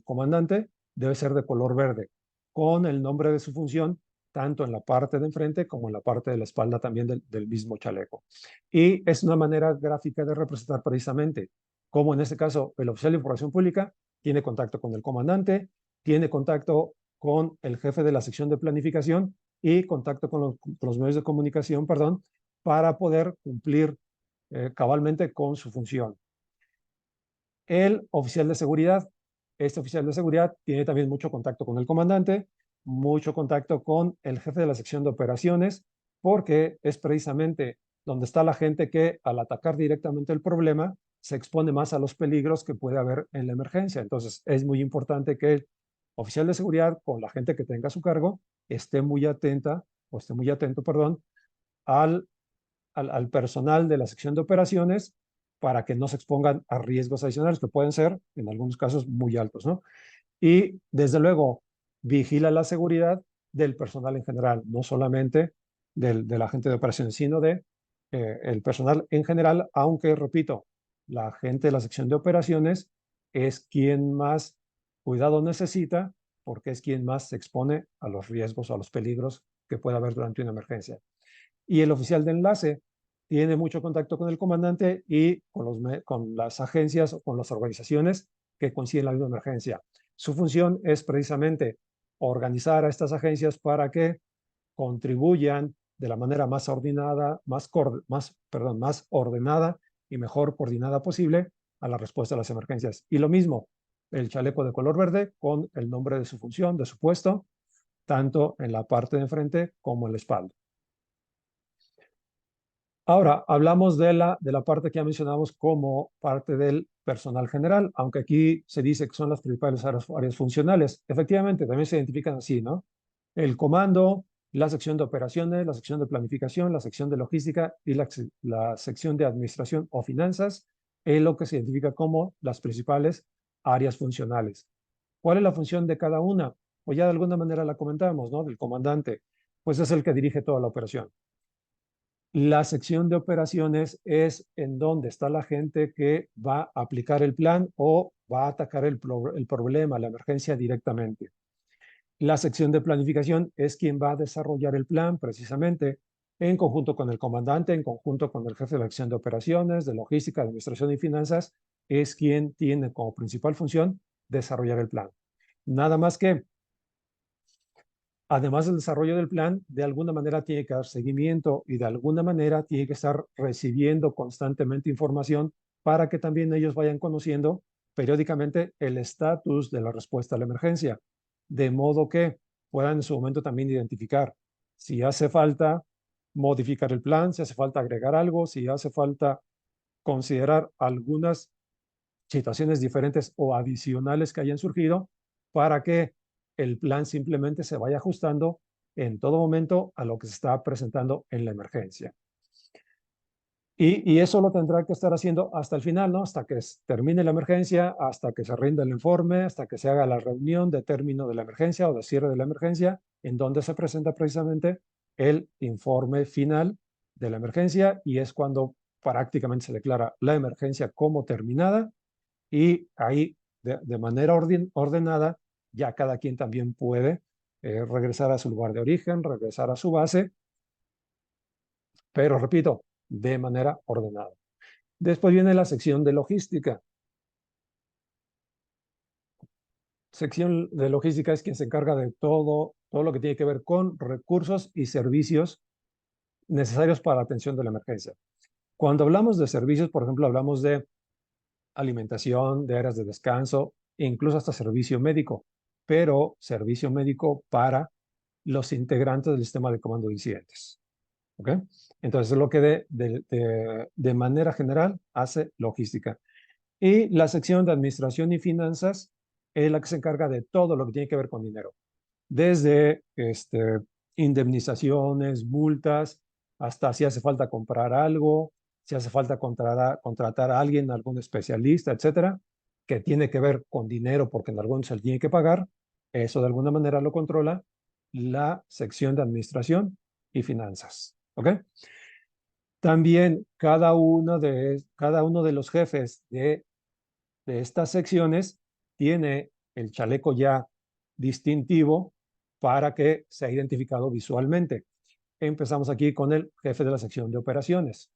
comandante, debe ser de color verde, con el nombre de su función, tanto en la parte de enfrente como en la parte de la espalda también del mismo chaleco. Y es una manera gráfica de representar precisamente cómo en este caso el oficial de información pública tiene contacto con el comandante, tiene contacto con el jefe de la sección de planificación y contacto con los medios de comunicación, perdón, para poder cumplir cabalmente con su función. El oficial de seguridad, este oficial de seguridad tiene también mucho contacto con el comandante, mucho contacto con el jefe de la sección de operaciones, porque es precisamente donde está la gente que al atacar directamente el problema se expone más a los peligros que puede haber en la emergencia. Entonces es muy importante que el oficial de seguridad con la gente que tenga a su cargo esté muy atenta o esté muy atento, perdón, al al personal de la sección de operaciones para que no se expongan a riesgos adicionales que pueden ser, en algunos casos, muy altos, ¿no? Y desde luego, vigila la seguridad del personal en general, no solamente del agente de operaciones, sino de el personal en general, aunque, repito, la gente de la sección de operaciones es quien más cuidado necesita porque es quien más se expone a los riesgos o a los peligros que pueda haber durante una emergencia. Y el oficial de enlace tiene mucho contacto con el comandante y con las agencias o con las organizaciones que coinciden en la misma emergencia. Su función es precisamente organizar a estas agencias para que contribuyan de la manera más ordenada, más ordenada y mejor coordinada posible a la respuesta a las emergencias. Y lo mismo, el chaleco de color verde con el nombre de su función, de su puesto, tanto en la parte de enfrente como en la espalda. Ahora, hablamos de la parte que ya mencionamos como parte del personal general, aunque aquí se dice que son las principales áreas funcionales. Efectivamente, también se identifican así, ¿no? El comando, la sección de operaciones, la sección de planificación, la sección de logística y la sección de administración o finanzas es lo que se identifica como las principales áreas funcionales. ¿Cuál es la función de cada una? Pues ya de alguna manera la comentamos, ¿no? Del comandante, pues es el que dirige toda la operación. La sección de operaciones es en donde está la gente que va a aplicar el plan o va a atacar el problema, la emergencia directamente. La sección de planificación es quien va a desarrollar el plan precisamente en conjunto con el comandante, en conjunto con el jefe de la sección de operaciones, de logística, administración y finanzas, es quien tiene como principal función desarrollar el plan. Nada más que además del desarrollo del plan, de alguna manera tiene que dar seguimiento y de alguna manera tiene que estar recibiendo constantemente información para que también ellos vayan conociendo periódicamente el estatus de la respuesta a la emergencia, de modo que puedan en su momento también identificar si hace falta modificar el plan, si hace falta agregar algo, si hace falta considerar algunas situaciones diferentes o adicionales que hayan surgido para que el plan simplemente se vaya ajustando en todo momento a lo que se está presentando en la emergencia. Y eso lo tendrá que estar haciendo hasta el final, ¿no? Hasta que termine la emergencia, hasta que se rinda el informe, hasta que se haga la reunión de término de la emergencia o de cierre de la emergencia, en donde se presenta precisamente el informe final de la emergencia y es cuando prácticamente se declara la emergencia como terminada y ahí de manera ordenada ya cada quien también puede regresar a su lugar de origen, regresar a su base, pero repito, de manera ordenada. Después viene la sección de logística. Sección de logística es quien se encarga de todo lo que tiene que ver con recursos y servicios necesarios para la atención de la emergencia. Cuando hablamos de servicios, por ejemplo, hablamos de alimentación, de áreas de descanso, incluso hasta servicio médico, pero servicio médico para los integrantes del sistema de comando de incidentes. ¿Ok? Entonces, es lo que de manera general hace logística. Y la sección de administración y finanzas es la que se encarga de todo lo que tiene que ver con dinero, desde indemnizaciones, multas, hasta si hace falta comprar algo, si hace falta contratar a alguien, algún especialista, etcétera, que tiene que ver con dinero porque en algún se le tiene que pagar. Eso de alguna manera lo controla la sección de administración y finanzas. ¿Ok? También cada uno de los jefes de estas secciones tiene el chaleco ya distintivo para que sea identificado visualmente. Empezamos aquí con el jefe de la sección de operaciones.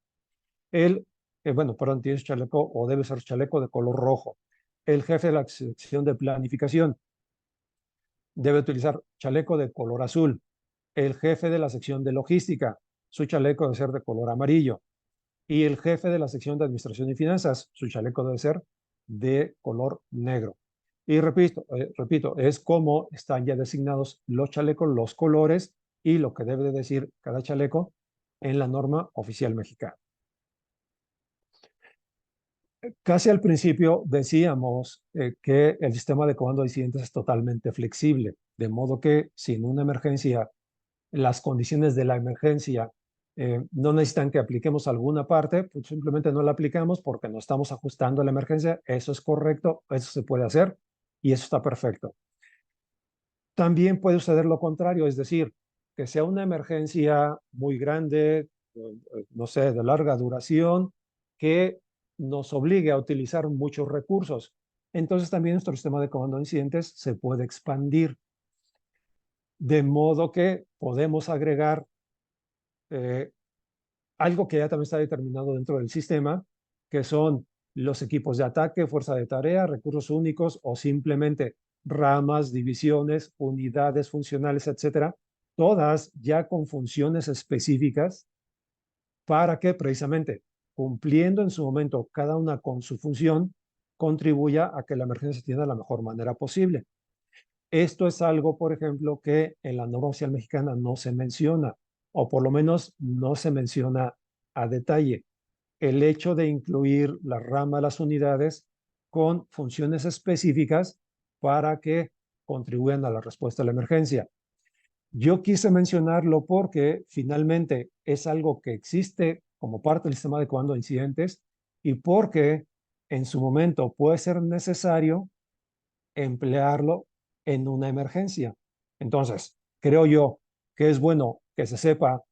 Él, perdón, tiene su chaleco o debe ser chaleco de color rojo. El jefe de la sección de planificación debe utilizar chaleco de color azul. El jefe de la sección de logística, su chaleco debe ser de color amarillo. Y el jefe de la sección de administración y finanzas, su chaleco debe ser de color negro. Y repito, es como están ya designados los chalecos, los colores y lo que debe de decir cada chaleco en la norma oficial mexicana. Casi al principio decíamos que el sistema de comando de incidentes es totalmente flexible, de modo que si en una emergencia las condiciones de la emergencia no necesitan que apliquemos alguna parte, pues simplemente no la aplicamos porque no estamos ajustando a la emergencia. Eso es correcto, eso se puede hacer y eso está perfecto. También puede suceder lo contrario, es decir, que sea una emergencia muy grande, no sé, de larga duración, que nos obligue a utilizar muchos recursos. Entonces también nuestro sistema de comando de incidentes se puede expandir, de modo que podemos agregar eh, algo que ya también está determinado dentro del sistema, que son los equipos de ataque, fuerza de tarea, recursos únicos o simplemente ramas, divisiones, unidades funcionales, etcétera, todas ya con funciones específicas para que precisamente cumpliendo en su momento cada una con su función, contribuya a que la emergencia se atienda de la mejor manera posible. Esto es algo, por ejemplo, que en la norma oficial mexicana no se menciona, o por lo menos no se menciona a detalle. El hecho de incluir la rama de las unidades con funciones específicas para que contribuyan a la respuesta a la emergencia. Yo quise mencionarlo porque finalmente es algo que existe como parte del sistema de comando de incidentes y porque en su momento puede ser necesario emplearlo en una emergencia. Entonces, creo yo que es bueno que se sepa,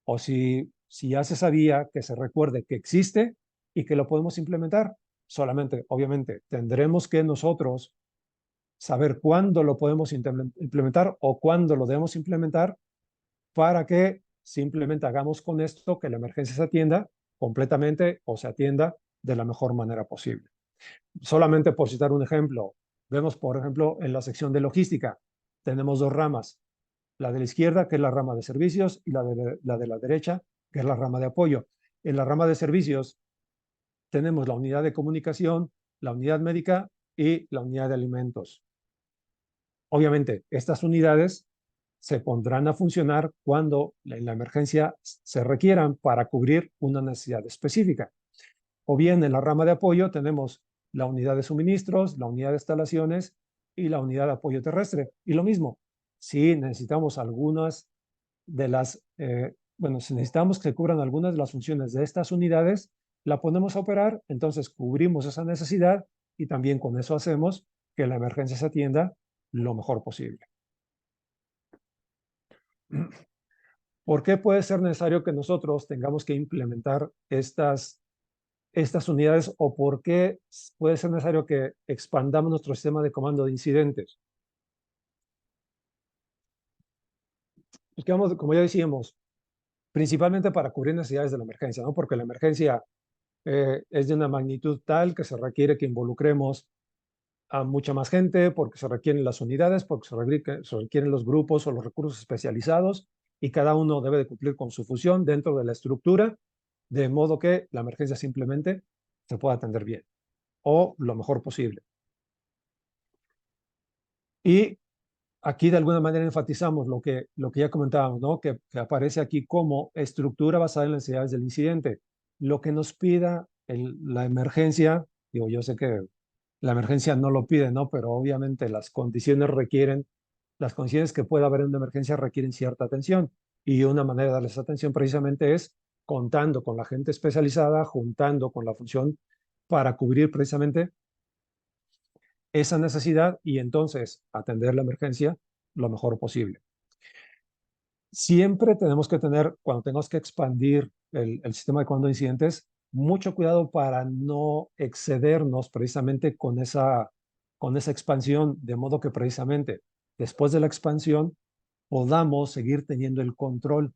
o si ya se sabía, que se recuerde que existe y que lo podemos implementar. Solamente, obviamente, tendremos que nosotros saber cuándo lo podemos implementar o cuándo lo debemos implementar para que simplemente hagamos con esto que la emergencia se atienda completamente o se atienda de la mejor manera posible. Solamente por citar un ejemplo, vemos, por ejemplo, en la sección de logística, tenemos dos ramas, la de la izquierda, que es la rama de servicios, y la derecha, que es la rama de apoyo. En la rama de servicios tenemos la unidad de comunicación, la unidad médica y la unidad de alimentos. Obviamente, estas unidades se pondrán a funcionar cuando en la emergencia se requieran para cubrir una necesidad específica. O bien en la rama de apoyo tenemos la unidad de suministros, la unidad de instalaciones y la unidad de apoyo terrestre. Y lo mismo, si necesitamos algunas de las, bueno, si necesitamos que cubran algunas de las funciones de estas unidades, la ponemos a operar, entonces cubrimos esa necesidad y también con eso hacemos que la emergencia se atienda lo mejor posible. ¿Por qué puede ser necesario que nosotros tengamos que implementar estas unidades o por qué puede ser necesario que expandamos nuestro sistema de comando de incidentes? Pues como ya decíamos, principalmente para cubrir necesidades de la emergencia, ¿no? Porque la emergencia es de una magnitud tal que se requiere que involucremos a mucha más gente, porque se requieren las unidades, porque se requieren los grupos o los recursos especializados y cada uno debe de cumplir con su función dentro de la estructura, de modo que la emergencia simplemente se pueda atender bien o lo mejor posible. Y aquí de alguna manera enfatizamos lo que ya comentábamos, ¿no? Que aparece aquí como estructura basada en las necesidades del incidente. Lo que nos pida la emergencia, digo, yo sé que la emergencia no lo pide, ¿no? Pero obviamente las condiciones que pueda haber en una emergencia requieren cierta atención. Y una manera de darles atención precisamente es contando con la gente especializada, juntando con la función para cubrir precisamente esa necesidad y entonces atender la emergencia lo mejor posible. Siempre tenemos que tener, cuando tenemos que expandir el sistema de comando de incidentes, mucho cuidado para no excedernos precisamente con esa expansión, de modo que precisamente después de la expansión podamos seguir teniendo el control.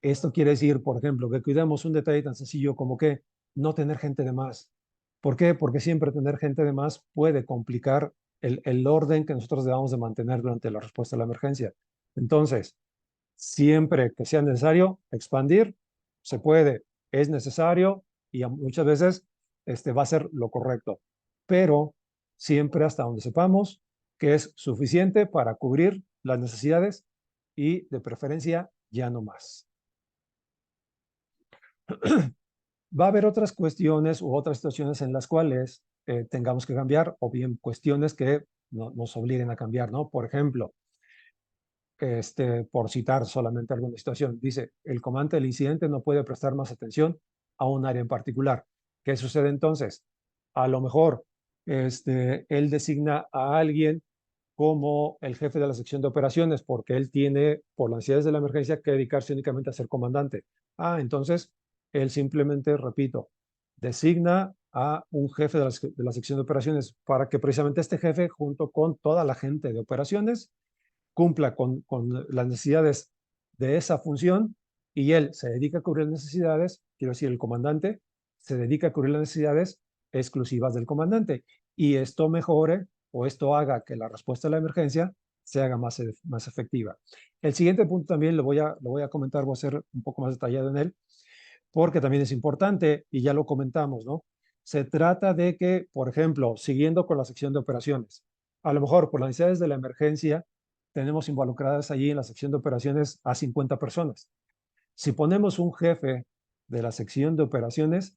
Esto quiere decir, por ejemplo, que cuidemos un detalle tan sencillo como que no tener gente de más. ¿Por qué? Porque siempre tener gente de más puede complicar el orden que nosotros debamos de mantener durante la respuesta a la emergencia. Entonces, siempre que sea necesario expandir, se puede, es necesario y muchas veces va a ser lo correcto, pero siempre hasta donde sepamos que es suficiente para cubrir las necesidades y de preferencia ya no más. Va a haber otras cuestiones u otras situaciones en las cuales tengamos que cambiar o bien cuestiones que nos obliguen a cambiar, ¿no? Por ejemplo, por citar solamente alguna situación, dice, el comandante del incidente no puede prestar más atención a un área en particular. ¿Qué sucede entonces? A lo mejor él designa a alguien como el jefe de la sección de operaciones, porque él tiene, por las necesidades de la emergencia, que dedicarse únicamente a ser comandante. Entonces, él simplemente, repito, designa a un jefe de la sección de operaciones para que precisamente este jefe, junto con toda la gente de operaciones, cumpla con las necesidades de esa función y él se dedica a cubrir las necesidades, quiero decir, el comandante se dedica a cubrir las necesidades exclusivas del comandante y esto mejore o esto haga que la respuesta a la emergencia se haga más efectiva. El siguiente punto también lo voy a comentar, voy a ser un poco más detallado en él, porque también es importante y ya lo comentamos, ¿no? Se trata de que, por ejemplo, siguiendo con la sección de operaciones, a lo mejor por las necesidades de la emergencia, tenemos involucradas allí en la sección de operaciones a 50 personas. Si ponemos un jefe de la sección de operaciones,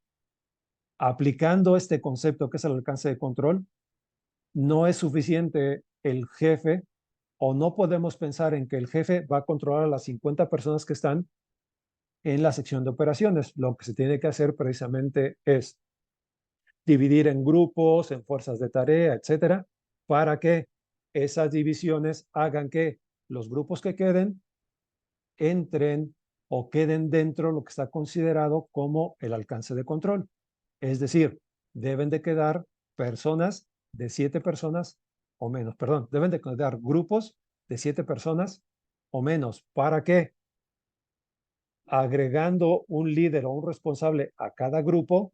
aplicando este concepto que es el alcance de control, no es suficiente el jefe o no podemos pensar en que el jefe va a controlar a las 50 personas que están en la sección de operaciones. Lo que se tiene que hacer precisamente es dividir en grupos, en fuerzas de tarea, etcétera, para que esas divisiones hagan que los grupos que queden entren o queden dentro de lo que está considerado como el alcance de control. Es decir, deben de quedar personas de 7 personas o menos, perdón, deben de quedar grupos de 7 personas o menos. ¿Para qué? Agregando un líder o un responsable a cada grupo,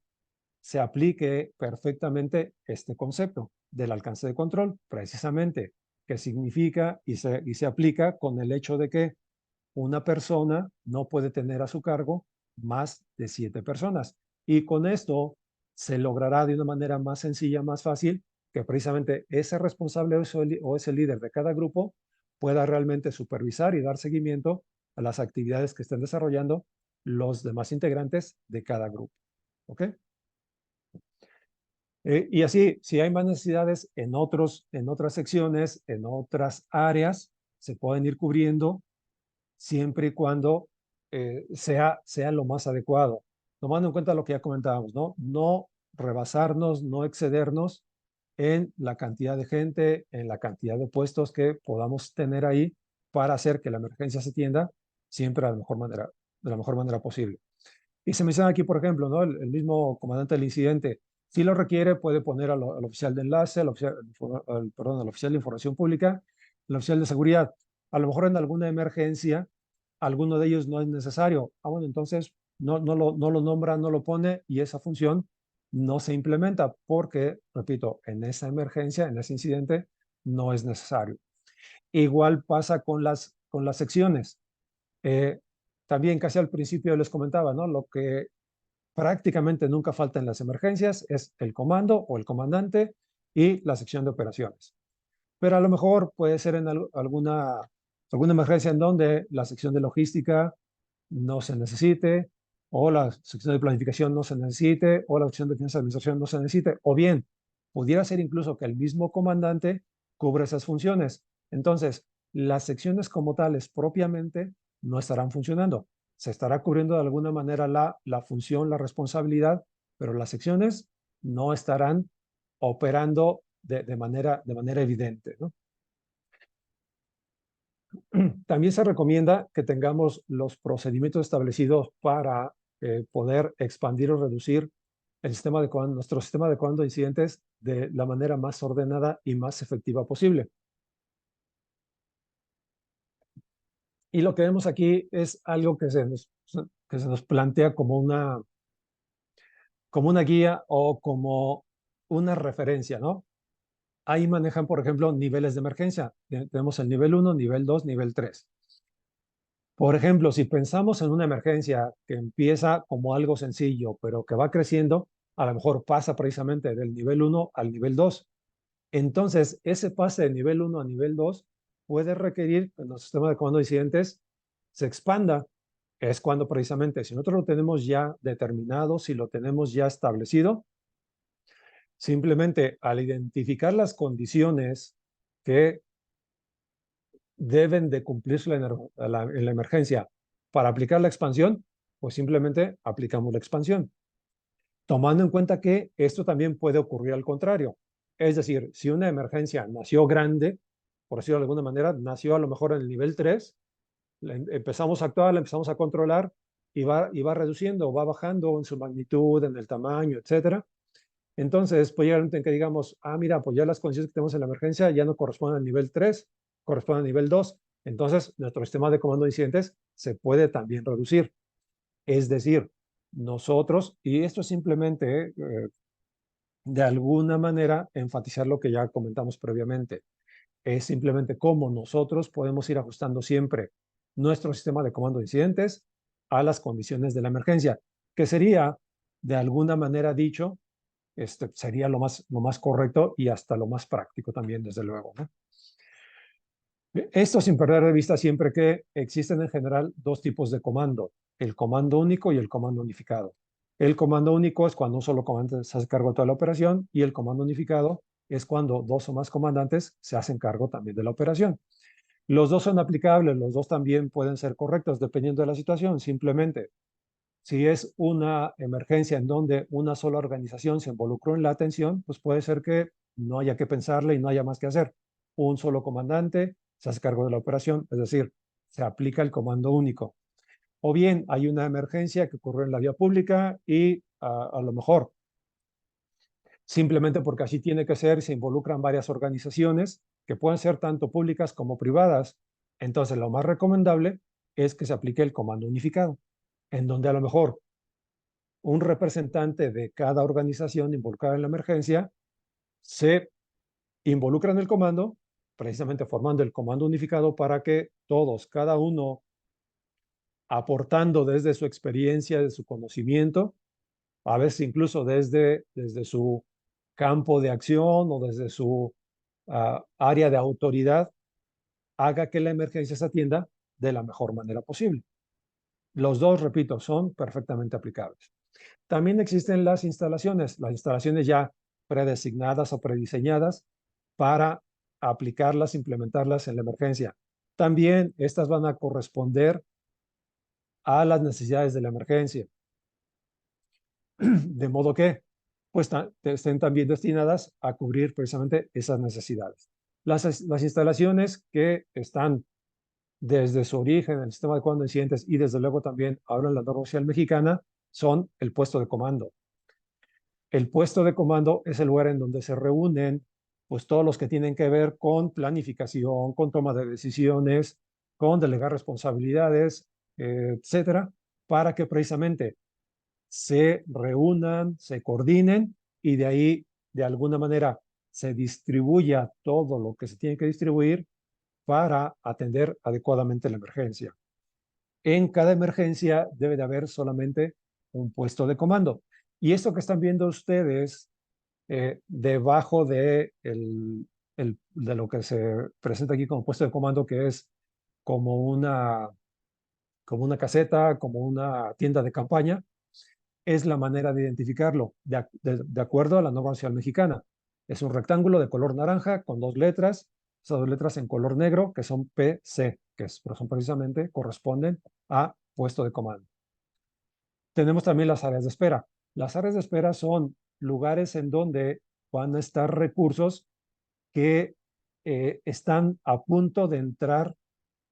se aplique perfectamente este concepto del alcance de control, precisamente, que significa y se aplica con el hecho de que una persona no puede tener a su cargo más de 7 personas. Y con esto se logrará de una manera más sencilla, más fácil, que precisamente ese responsable o ese líder de cada grupo pueda realmente supervisar y dar seguimiento a las actividades que estén desarrollando los demás integrantes de cada grupo. ¿Ok? Y así, si hay más necesidades en otras secciones, en otras áreas, se pueden ir cubriendo siempre y cuando sea lo más adecuado, tomando en cuenta lo que ya comentábamos, ¿no? No rebasarnos, no excedernos en la cantidad de gente, en la cantidad de puestos que podamos tener ahí para hacer que la emergencia se atienda siempre de la mejor manera posible. Y se menciona aquí, por ejemplo, ¿no? El mismo comandante del incidente, si lo requiere, puede poner al oficial de enlace, al oficial de información pública, al oficial de seguridad. A lo mejor en alguna emergencia, alguno de ellos no es necesario. Bueno, entonces no lo nombra, no lo pone y esa función no se implementa porque, repito, en esa emergencia, en ese incidente, no es necesario. Igual pasa con las secciones. Eh, También casi al principio les comentaba, ¿no? Lo que prácticamente nunca falta en las emergencias es el comando o el comandante y la sección de operaciones. Pero a lo mejor puede ser en alguna emergencia en donde la sección de logística no se necesite, o la sección de planificación no se necesite, o la sección de finanzas de administración no se necesite, o bien pudiera ser incluso que el mismo comandante cubra esas funciones. Entonces, las secciones como tales propiamente no estarán funcionando. Se estará cubriendo de alguna manera la función, la responsabilidad, pero las secciones no estarán operando de manera evidente, ¿no? También se recomienda que tengamos los procedimientos establecidos para poder expandir o reducir nuestro sistema de comando de incidentes de la manera más ordenada y más efectiva posible. Y lo que vemos aquí es algo que se nos plantea como una guía o como una referencia, ¿no? Ahí manejan, por ejemplo, niveles de emergencia. Tenemos el nivel 1, nivel 2, nivel 3. Por ejemplo, si pensamos en una emergencia que empieza como algo sencillo, pero que va creciendo, a lo mejor pasa precisamente del nivel 1 al nivel 2. Entonces, ese pase de nivel 1 a nivel 2 puede requerir que nuestro sistema de comando de incidentes se expanda. Es cuando precisamente, si nosotros lo tenemos ya determinado, si lo tenemos ya establecido, simplemente al identificar las condiciones que deben de cumplirse en la emergencia para aplicar la expansión, pues simplemente aplicamos la expansión, tomando en cuenta que esto también puede ocurrir al contrario. Es decir, si una emergencia nació grande, por decirlo de alguna manera, nació a lo mejor en el nivel 3, empezamos a actuar, la empezamos a controlar y va reduciendo, va bajando en su magnitud, en el tamaño, etcétera. Entonces, pues llega el momento en que digamos, mira, pues ya las condiciones que tenemos en la emergencia ya no corresponden al nivel 3, corresponden al nivel 2. Entonces, nuestro sistema de comando de incidentes se puede también reducir. Es decir, nosotros, y esto es simplemente de alguna manera enfatizar lo que ya comentamos previamente, es simplemente cómo nosotros podemos ir ajustando siempre nuestro sistema de comando de incidentes a las condiciones de la emergencia, que sería, de alguna manera dicho, sería lo más correcto y hasta lo más práctico también, desde luego, ¿no? Esto sin perder de vista siempre que existen en general dos tipos de comando, el comando único y el comando unificado. El comando único es cuando un solo comandante se hace cargo de toda la operación y el comando unificado es cuando dos o más comandantes se hacen cargo también de la operación. Los dos son aplicables, los dos también pueden ser correctos dependiendo de la situación. Simplemente, si es una emergencia en donde una sola organización se involucró en la atención, pues puede ser que no haya que pensarle y no haya más que hacer. Un solo comandante se hace cargo de la operación, es decir, se aplica el comando único. O bien hay una emergencia que ocurrió en la vía pública y a lo mejor simplemente porque así tiene que ser, se involucran varias organizaciones que pueden ser tanto públicas como privadas. Entonces, lo más recomendable es que se aplique el comando unificado, en donde a lo mejor un representante de cada organización involucrada en la emergencia se involucra en el comando, precisamente formando el comando unificado para que todos, cada uno, aportando desde su experiencia, de su conocimiento, a veces incluso desde su campo de acción o desde su área de autoridad, haga que la emergencia se atienda de la mejor manera posible. Los dos, repito, son perfectamente aplicables. También existen las instalaciones ya predesignadas o prediseñadas para aplicarlas, implementarlas en la emergencia. También estas van a corresponder a las necesidades de la emergencia, de modo que pues estén también destinadas a cubrir precisamente esas necesidades. Las instalaciones que están desde su origen en el sistema de comando de incidentes y desde luego también ahora en la norma oficial mexicana son el puesto de comando. El puesto de comando es el lugar en donde se reúnen pues todos los que tienen que ver con planificación, con toma de decisiones, con delegar responsabilidades, etcétera, para que precisamente se reúnan, se coordinen y de ahí, de alguna manera, se distribuya todo lo que se tiene que distribuir para atender adecuadamente la emergencia. En cada emergencia debe de haber solamente un puesto de comando. Y esto que están viendo ustedes debajo de lo que se presenta aquí como puesto de comando, que es como como una caseta, como una tienda de campaña, es la manera de identificarlo, de acuerdo a la norma oficial mexicana. Es un rectángulo de color naranja con dos letras, esas dos letras en color negro, que son PC, son precisamente, corresponden a puesto de comando. Tenemos también las áreas de espera. Las áreas de espera son lugares en donde van a estar recursos que están a punto de entrar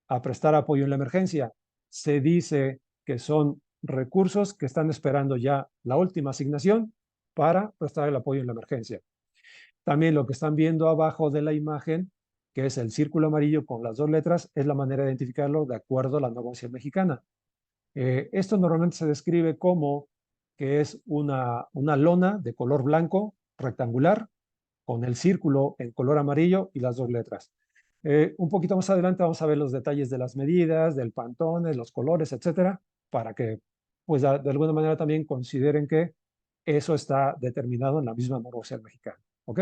a prestar apoyo en la emergencia. Se dice que son recursos que están esperando ya la última asignación para prestar el apoyo en la emergencia. También lo que están viendo abajo de la imagen, que es el círculo amarillo con las dos letras, es la manera de identificarlo de acuerdo a la norma oficial mexicana. Esto normalmente se describe como que es una lona de color blanco rectangular con el círculo en color amarillo y las dos letras. Un poquito más adelante vamos a ver los detalles de las medidas, del pantone, los colores, etcétera, para que pues de alguna manera también consideren que eso está determinado en la misma norma oficial mexicana. ¿Ok?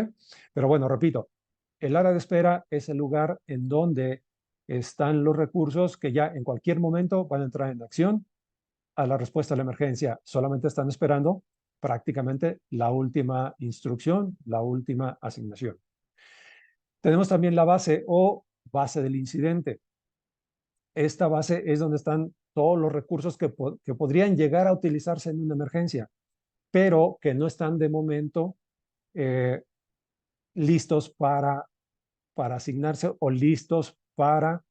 Pero bueno, repito, el área de espera es el lugar en donde están los recursos que ya en cualquier momento van a entrar en acción a la respuesta a la emergencia. Solamente están esperando prácticamente la última instrucción, la última asignación. Tenemos también la base o base del incidente. Esta base es donde están todos los recursos que podrían llegar a utilizarse en una emergencia, pero que no están de momento listos para para asignarse o listos para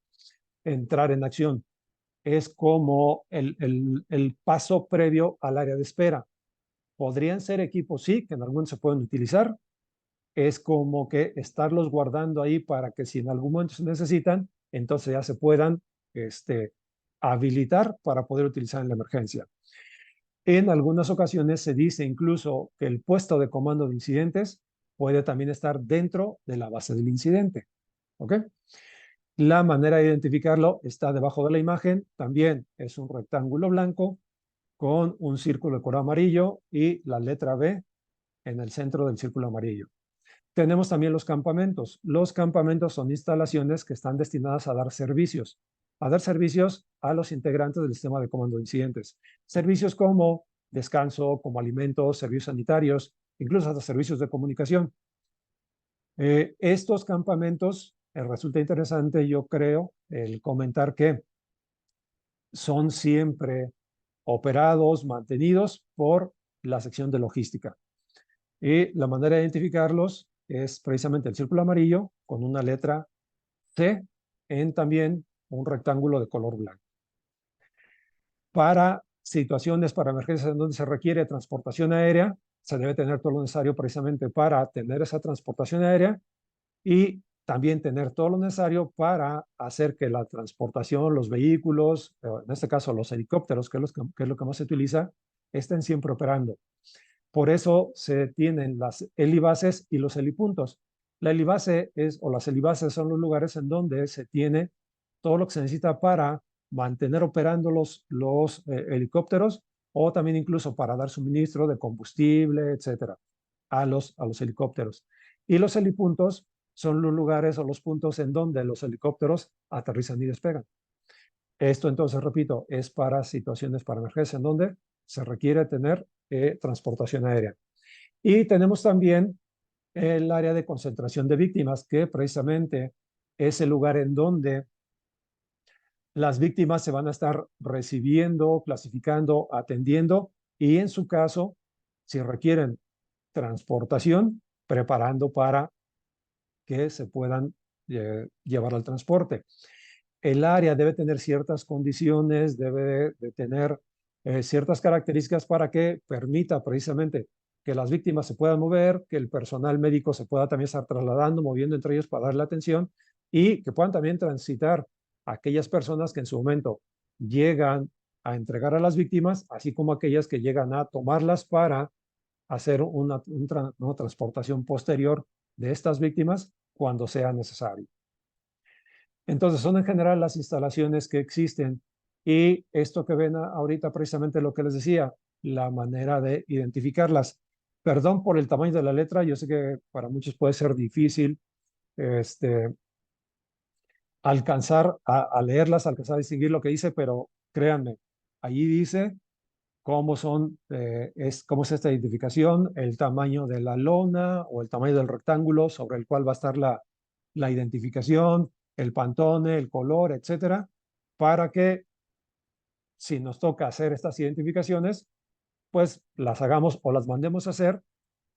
entrar en acción. Es como el paso previo al área de espera. Podrían ser equipos, sí, que en algunos se pueden utilizar. Es como que estarlos guardando ahí para que si en algún momento se necesitan, entonces ya se puedan habilitar para poder utilizar en la emergencia. En algunas ocasiones se dice incluso que el puesto de comando de incidentes puede también estar dentro de la base del incidente. ¿Ok? La manera de identificarlo está debajo de la imagen. También es un rectángulo blanco con un círculo de color amarillo y la letra B en el centro del círculo amarillo. Tenemos también los campamentos. Los campamentos son instalaciones que están destinadas a dar servicios a los integrantes del sistema de comando de incidentes. Servicios como descanso, como alimentos, servicios sanitarios, incluso hasta servicios de comunicación. Estos campamentos, resulta interesante, yo creo, el comentar que son siempre operados, mantenidos por la sección de logística. Y la manera de identificarlos es precisamente el círculo amarillo con una letra C en también un rectángulo de color blanco. Para situaciones, para emergencias en donde se requiere transportación aérea, se debe tener todo lo necesario precisamente para tener esa transportación aérea y también tener todo lo necesario para hacer que la transportación, los vehículos, en este caso los helicópteros, que es lo que más se utiliza, estén siempre operando. Por eso se tienen las helibases y los helipuntos. La helibase o las helibases son los lugares en donde se tiene todo lo que se necesita para mantener operando los helicópteros o también incluso para dar suministro de combustible, etcétera, a los helicópteros. Y los helipuntos son los lugares o los puntos en donde los helicópteros aterrizan y despegan. Esto entonces, repito, es para situaciones para emergencia en donde se requiere tener transportación aérea. Y tenemos también el área de concentración de víctimas, que precisamente es el lugar en donde las víctimas se van a estar recibiendo, clasificando, atendiendo y en su caso, si requieren transportación, preparando para que se puedan llevar al transporte. El área debe tener ciertas condiciones, debe de tener ciertas características para que permita precisamente que las víctimas se puedan mover, que el personal médico se pueda también estar trasladando, moviendo entre ellos para darle atención y que puedan también transitar aquellas personas que en su momento llegan a entregar a las víctimas, así como aquellas que llegan a tomarlas para hacer una transportación posterior de estas víctimas cuando sea necesario. Entonces, son en general las instalaciones que existen y esto que ven ahorita precisamente lo que les decía, la manera de identificarlas. Perdón por el tamaño de la letra, yo sé que para muchos puede ser difícil alcanzar a leerlas, alcanzar a distinguir lo que dice, pero créanme, allí dice cómo es esta identificación, el tamaño de la lona o el tamaño del rectángulo sobre el cual va a estar la identificación, el pantone, el color, etcétera, para que si nos toca hacer estas identificaciones, pues las hagamos o las mandemos a hacer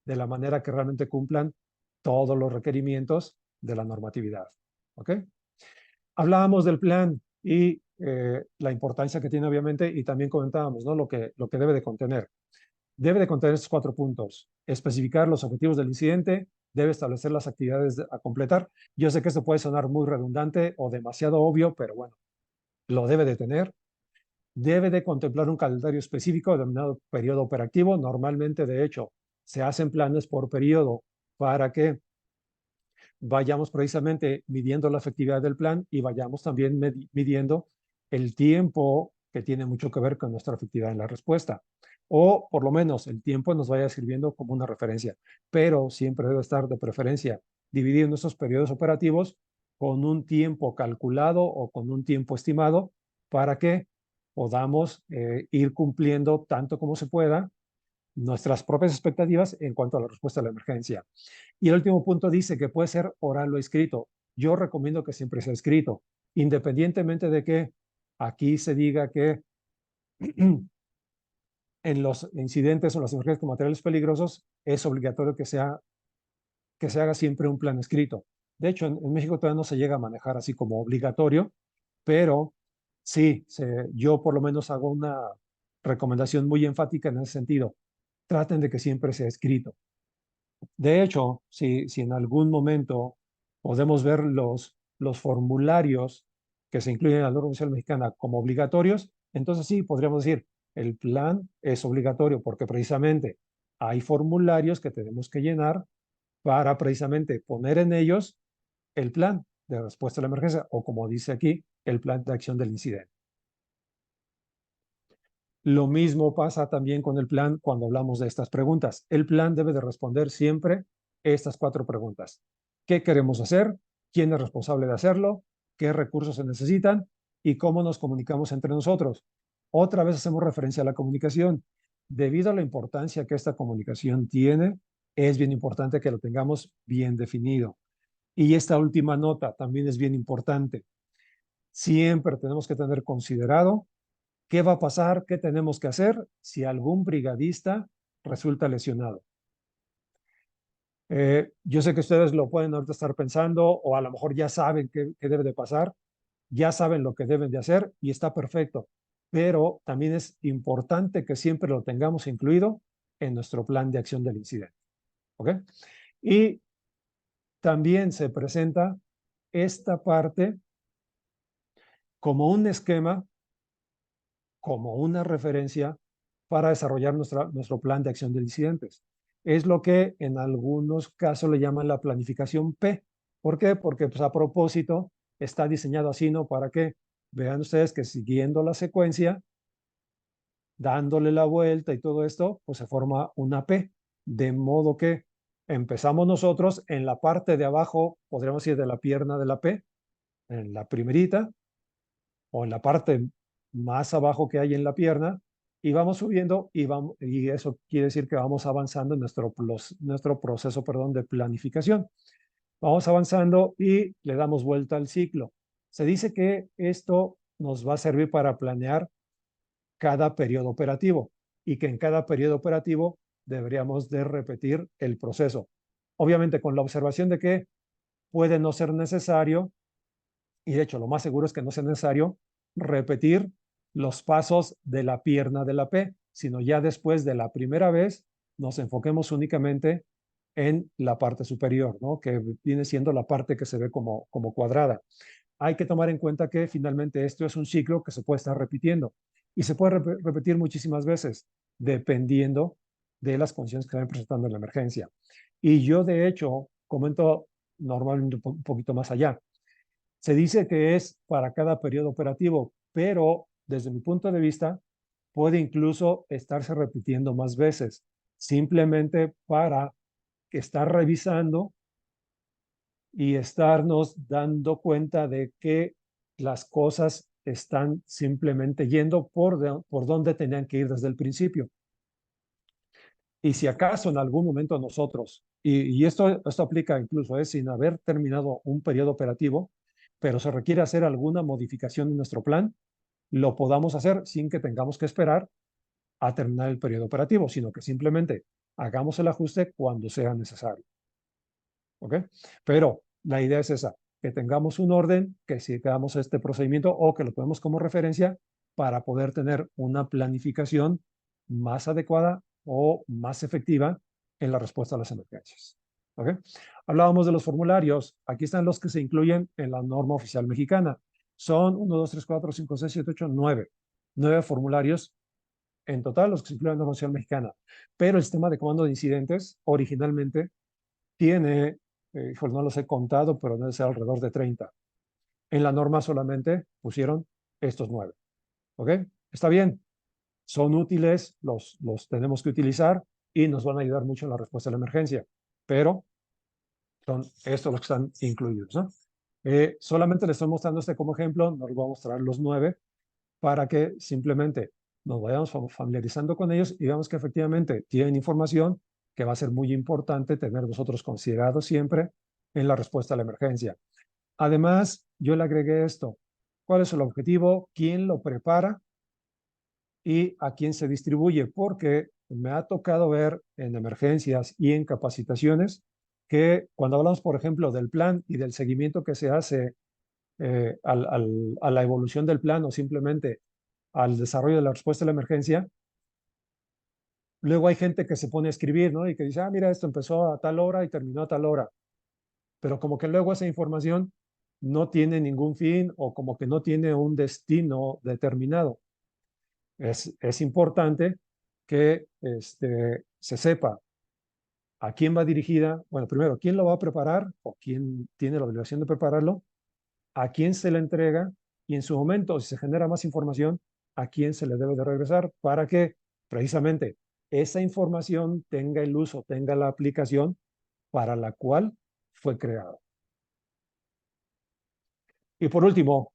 de la manera que realmente cumplan todos los requerimientos de la normatividad. ¿Ok? Hablábamos del plan y la importancia que tiene, obviamente, y también comentábamos, ¿no? Lo que debe de contener. Debe de contener estos 4 puntos. Especificar los objetivos del incidente, debe establecer las actividades a completar. Yo sé que esto puede sonar muy redundante o demasiado obvio, pero bueno, lo debe de tener. Debe de contemplar un calendario específico denominado periodo operativo. Normalmente, de hecho, se hacen planes por periodo para que vayamos precisamente midiendo la efectividad del plan y vayamos también midiendo el tiempo que tiene mucho que ver con nuestra efectividad en la respuesta. O por lo menos el tiempo nos vaya sirviendo como una referencia, pero siempre debe estar de preferencia dividido nuestros periodos operativos con un tiempo calculado o con un tiempo estimado para que podamos ir cumpliendo tanto como se pueda nuestras propias expectativas en cuanto a la respuesta a la emergencia. Y el último punto dice que puede ser oral o escrito. Yo recomiendo que siempre sea escrito, independientemente de que aquí se diga que en los incidentes o las emergencias con materiales peligrosos es obligatorio que se haga siempre un plan escrito. De hecho, en México todavía no se llega a manejar así como obligatorio, pero sí, yo por lo menos hago una recomendación muy enfática en ese sentido. Traten de que siempre sea escrito. De hecho, si en algún momento podemos ver los formularios que se incluyen en la norma oficial mexicana como obligatorios, entonces sí, podríamos decir, el plan es obligatorio porque precisamente hay formularios que tenemos que llenar para precisamente poner en ellos el plan de respuesta a la emergencia o, como dice aquí, el plan de acción del incidente. Lo mismo pasa también con el plan cuando hablamos de estas preguntas. El plan debe de responder siempre estas 4 preguntas. ¿Qué queremos hacer? ¿Quién es responsable de hacerlo? ¿Qué recursos se necesitan? ¿Y cómo nos comunicamos entre nosotros? Otra vez hacemos referencia a la comunicación. Debido a la importancia que esta comunicación tiene, es bien importante que lo tengamos bien definido. Y esta última nota también es bien importante. Siempre tenemos que tener considerado qué va a pasar, qué tenemos que hacer si algún brigadista resulta lesionado. Yo sé que ustedes lo pueden ahorita estar pensando o a lo mejor ya saben qué debe de pasar, ya saben lo que deben de hacer y está perfecto, pero también es importante que siempre lo tengamos incluido en nuestro plan de acción del incidente. ¿Ok? Y también se presenta esta parte como un esquema, como una referencia para desarrollar nuestro plan de acción de incidentes. Es lo que en algunos casos le llaman la planificación P. ¿Por qué? Porque pues, a propósito está diseñado así, ¿no? Para que vean ustedes que siguiendo la secuencia, dándole la vuelta y todo esto, pues se forma una P. De modo que empezamos nosotros en la parte de abajo, podríamos decir de la pierna de la P, en la primerita, o en la parte más abajo que hay en la pierna, y vamos subiendo y eso quiere decir que vamos avanzando en nuestro proceso, perdón, de planificación. Vamos avanzando y le damos vuelta al ciclo. Se dice que esto nos va a servir para planear cada periodo operativo y que en cada periodo operativo deberíamos de repetir el proceso. Obviamente con la observación de que puede no ser necesario, y de hecho lo más seguro es que no sea necesario repetir los pasos de la pierna de la P, sino ya después de la primera vez nos enfoquemos únicamente en la parte superior, ¿no? Que viene siendo la parte que se ve como cuadrada. Hay que tomar en cuenta que finalmente esto es un ciclo que se puede estar repitiendo y se puede repetir muchísimas veces, dependiendo de las condiciones que se vayan presentando en la emergencia. Y yo, de hecho, comento normalmente un poquito más allá. Se dice que es para cada periodo operativo, pero desde mi punto de vista puede incluso estarse repitiendo más veces, simplemente para estar revisando y estarnos dando cuenta de que las cosas están simplemente yendo por donde tenían que ir desde el principio. Y si acaso en algún momento nosotros, y esto aplica incluso sin haber terminado un periodo operativo, pero se requiere hacer alguna modificación en nuestro plan, lo podamos hacer sin que tengamos que esperar a terminar el periodo operativo, sino que simplemente hagamos el ajuste cuando sea necesario. ¿Ok? Pero la idea es esa, que tengamos un orden, que sigamos este procedimiento o que lo tomemos como referencia para poder tener una planificación más adecuada o más efectiva en la respuesta a las emergencias. ¿Ok? Hablábamos de los formularios. Aquí están los que se incluyen en la norma oficial mexicana. Son 1, 2, 3, 4, 5, 6, 7, 8, 9. 9 formularios en total los que se incluyen en la norma oficial mexicana. Pero el sistema de comando de incidentes originalmente tiene, no los he contado, pero debe ser alrededor de 30. En la norma solamente pusieron estos 9. ¿Ok? Está bien, son útiles, los tenemos que utilizar y nos van a ayudar mucho en la respuesta a la emergencia, pero son estos los que están incluidos, ¿no? Solamente les estoy mostrando este como ejemplo, no les voy a mostrar los 9 para que simplemente nos vayamos familiarizando con ellos y veamos que efectivamente tienen información que va a ser muy importante tener nosotros considerados siempre en la respuesta a la emergencia. Además, yo le agregué esto. ¿Cuál es el objetivo? ¿Quién lo prepara? ¿Y a quién se distribuye? Porque me ha tocado ver en emergencias y en capacitaciones que cuando hablamos, por ejemplo, del plan y del seguimiento que se hace a la evolución del plan o simplemente al desarrollo de la respuesta a la emergencia, luego hay gente que se pone a escribir, ¿no? Y que dice, ah, mira, esto empezó a tal hora y terminó a tal hora, pero como que luego esa información no tiene ningún fin o como que no tiene un destino determinado. Es importante que se sepa a quién va dirigida, bueno, primero, quién lo va a preparar o quién tiene la obligación de prepararlo, a quién se le entrega y en su momento, si se genera más información, a quién se le debe de regresar para que precisamente esa información tenga el uso, tenga la aplicación para la cual fue creada. Y por último,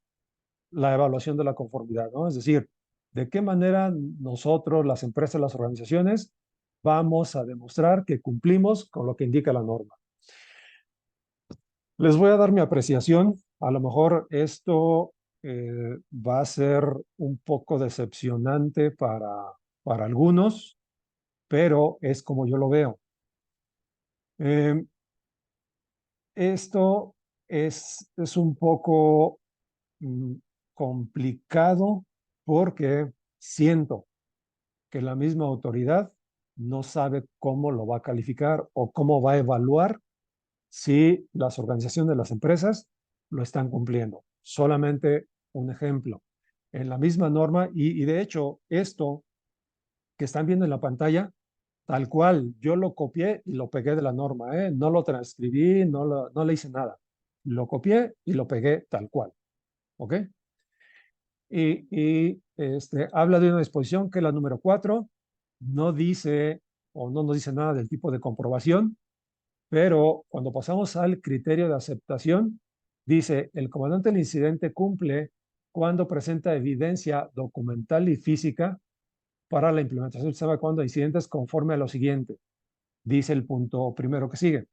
la evaluación de la conformidad, ¿no? Es decir, de qué manera nosotros, las empresas, las organizaciones, vamos a demostrar que cumplimos con lo que indica la norma. Les voy a dar mi apreciación. A lo mejor esto va a ser un poco decepcionante para algunos, pero es como yo lo veo. Eh, esto es un poco mm, complicado porque siento que la misma autoridad no sabe cómo lo va a calificar o cómo va a evaluar si las organizaciones de las empresas lo están cumpliendo. Solamente un ejemplo. En la misma norma, y de hecho, esto que están viendo en la pantalla, tal cual, yo lo copié y lo pegué de la norma, ¿eh? No lo transcribí, no le hice nada. Lo copié y lo pegué tal cual. ¿Ok? Habla de una disposición que es la número 4, no dice o no nos dice nada del tipo de comprobación, pero cuando pasamos al criterio de aceptación, dice, el comandante del incidente cumple cuando presenta evidencia documental y física para la implementación del sistema de comando de incidentes conforme a lo siguiente. Dice el punto primero que sigue.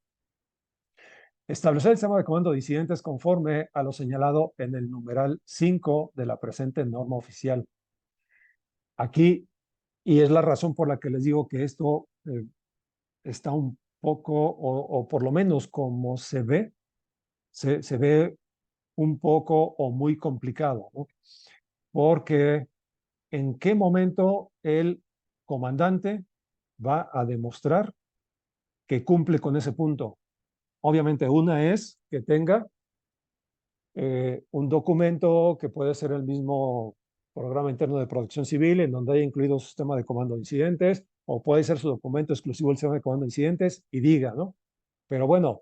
Establecer el sistema de comando de incidentes conforme a lo señalado en el numeral 5 de la presente norma oficial. Aquí, y es la razón por la que les digo que esto está un poco, o por lo menos como se ve, se ve un poco o muy complicado, ¿no? Porque en qué momento el comandante va a demostrar que cumple con ese punto. Obviamente, una es que tenga un documento que puede ser el mismo programa interno de protección civil, en donde haya incluido su sistema de comando de incidentes, o puede ser su documento exclusivo del sistema de comando de incidentes y diga, ¿no? Pero bueno,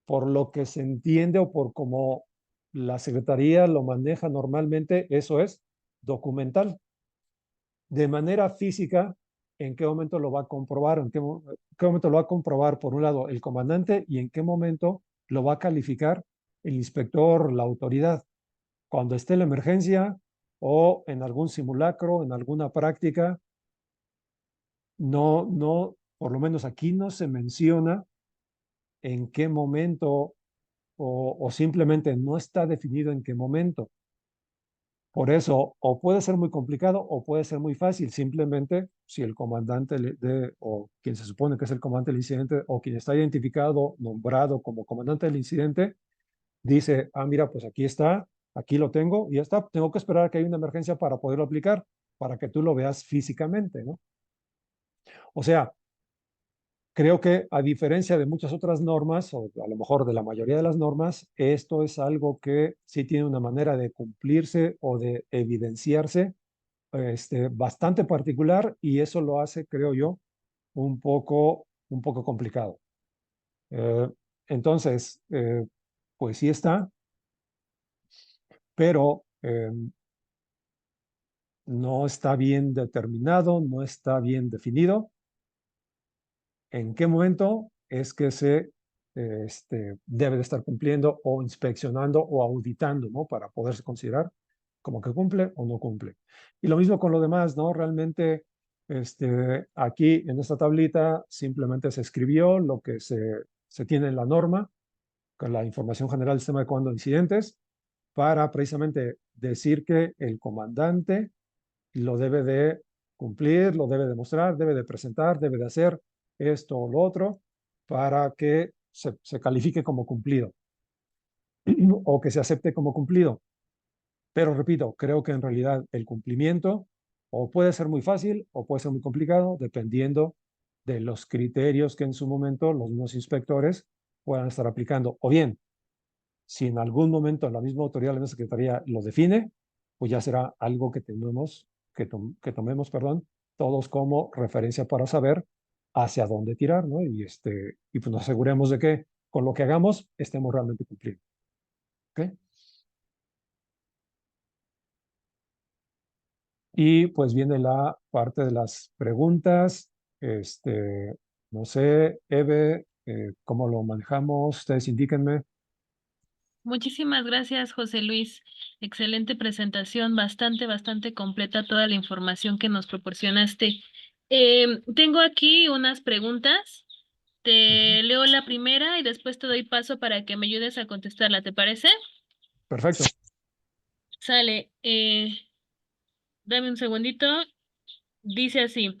por lo que se entiende o por cómo la Secretaría lo maneja normalmente, eso es documental. De manera física, ¿en qué momento lo va a comprobar? ¿Qué momento lo va a comprobar, por un lado, el comandante y en qué momento lo va a calificar el inspector, la autoridad? Cuando esté la emergencia o en algún simulacro, en alguna práctica, por lo menos aquí no se menciona en qué momento o simplemente no está definido en qué momento. Por eso, o puede ser muy complicado o puede ser muy fácil. Simplemente, si el comandante o quien se supone que es el comandante del incidente o quien está identificado, nombrado como comandante del incidente, dice, ah, mira, pues aquí está, aquí lo tengo y ya está. Tengo que esperar a que haya una emergencia para poderlo aplicar, para que tú lo veas físicamente, ¿no? O sea, creo que a diferencia de muchas otras normas, o a lo mejor de la mayoría de las normas, esto es algo que sí tiene una manera de cumplirse o de evidenciarse bastante particular y eso lo hace, creo yo, un poco complicado. Eh, entonces, pues sí está, pero no está bien determinado, no está bien definido en qué momento es que se debe de estar cumpliendo o inspeccionando o auditando, ¿no? Para poderse considerar como que cumple o no cumple. Y lo mismo con lo demás, ¿no? Realmente, aquí en esta tablita simplemente se escribió lo que se tiene en la norma, con la información general del sistema de comando de incidentes, para precisamente decir que el comandante lo debe de cumplir, lo debe de mostrar, debe de presentar, debe de hacer esto o lo otro para que se califique como cumplido o que se acepte como cumplido. Pero repito, creo que en realidad el cumplimiento o puede ser muy fácil o puede ser muy complicado, dependiendo de los criterios que en su momento los mismos inspectores puedan estar aplicando. O bien, si en algún momento la misma autoridad, la misma secretaría lo define, pues ya será algo que tenemos, que tomemos, perdón, todos como referencia para saber hacia dónde tirar, ¿no? Y pues nos aseguremos de que con lo que hagamos estemos realmente cumpliendo. ¿Ok? Y pues viene la parte de las preguntas. No sé, Eve, ¿cómo lo manejamos? Ustedes indíquenme. Muchísimas gracias, José Luis. Excelente presentación, bastante completa toda la información que nos proporcionaste. Tengo aquí unas preguntas. Ujú. Te leo la primera y después te doy paso para que me ayudes a contestarla, ¿te parece? Perfecto. Sale. Dame un segundito. Dice así.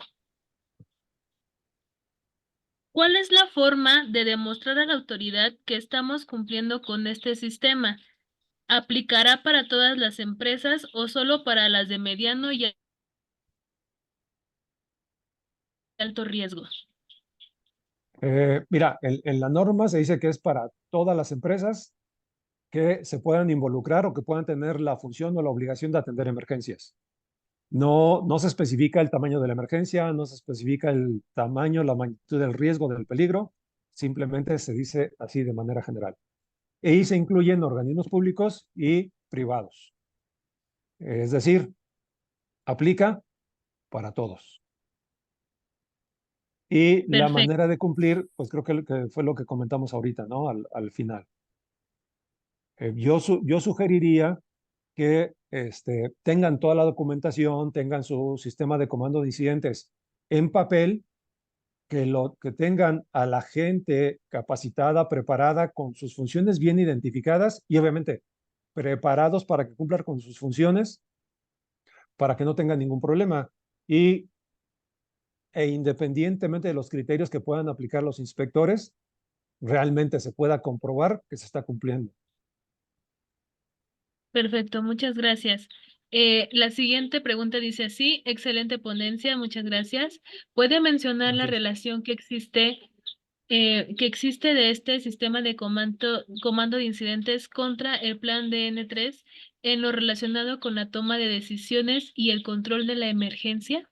¿Cuál es la forma de demostrar a la autoridad que estamos cumpliendo con este sistema? ¿Aplicará para todas las empresas o solo para las de mediano y alto riesgo? Mira, en la norma se dice que es para todas las empresas que se puedan involucrar o que puedan tener la función o la obligación de atender emergencias. No, no se especifica el tamaño de la emergencia, no se especifica el tamaño, la magnitud del riesgo, del peligro, simplemente se dice así de manera general. Y se incluyen organismos públicos y privados. Es decir, aplica para todos. Y la Perfecto, manera de cumplir, pues creo que fue lo que comentamos ahorita, ¿no? Al final. Yo sugeriría que tengan toda la documentación, tengan su sistema de comando de incidentes en papel, que tengan a la gente capacitada, preparada, con sus funciones bien identificadas y obviamente preparados para que cumplan con sus funciones, para que no tengan ningún problema. Y independientemente de los criterios que puedan aplicar los inspectores, realmente se pueda comprobar que se está cumpliendo. perfecto, muchas gracias. La siguiente pregunta dice así, excelente ponencia, muchas gracias. ¿Puede mencionar la Gracias. relación que existe de este sistema de comando de incidentes contra el plan de N3 en lo relacionado con la toma de decisiones y el control de la emergencia?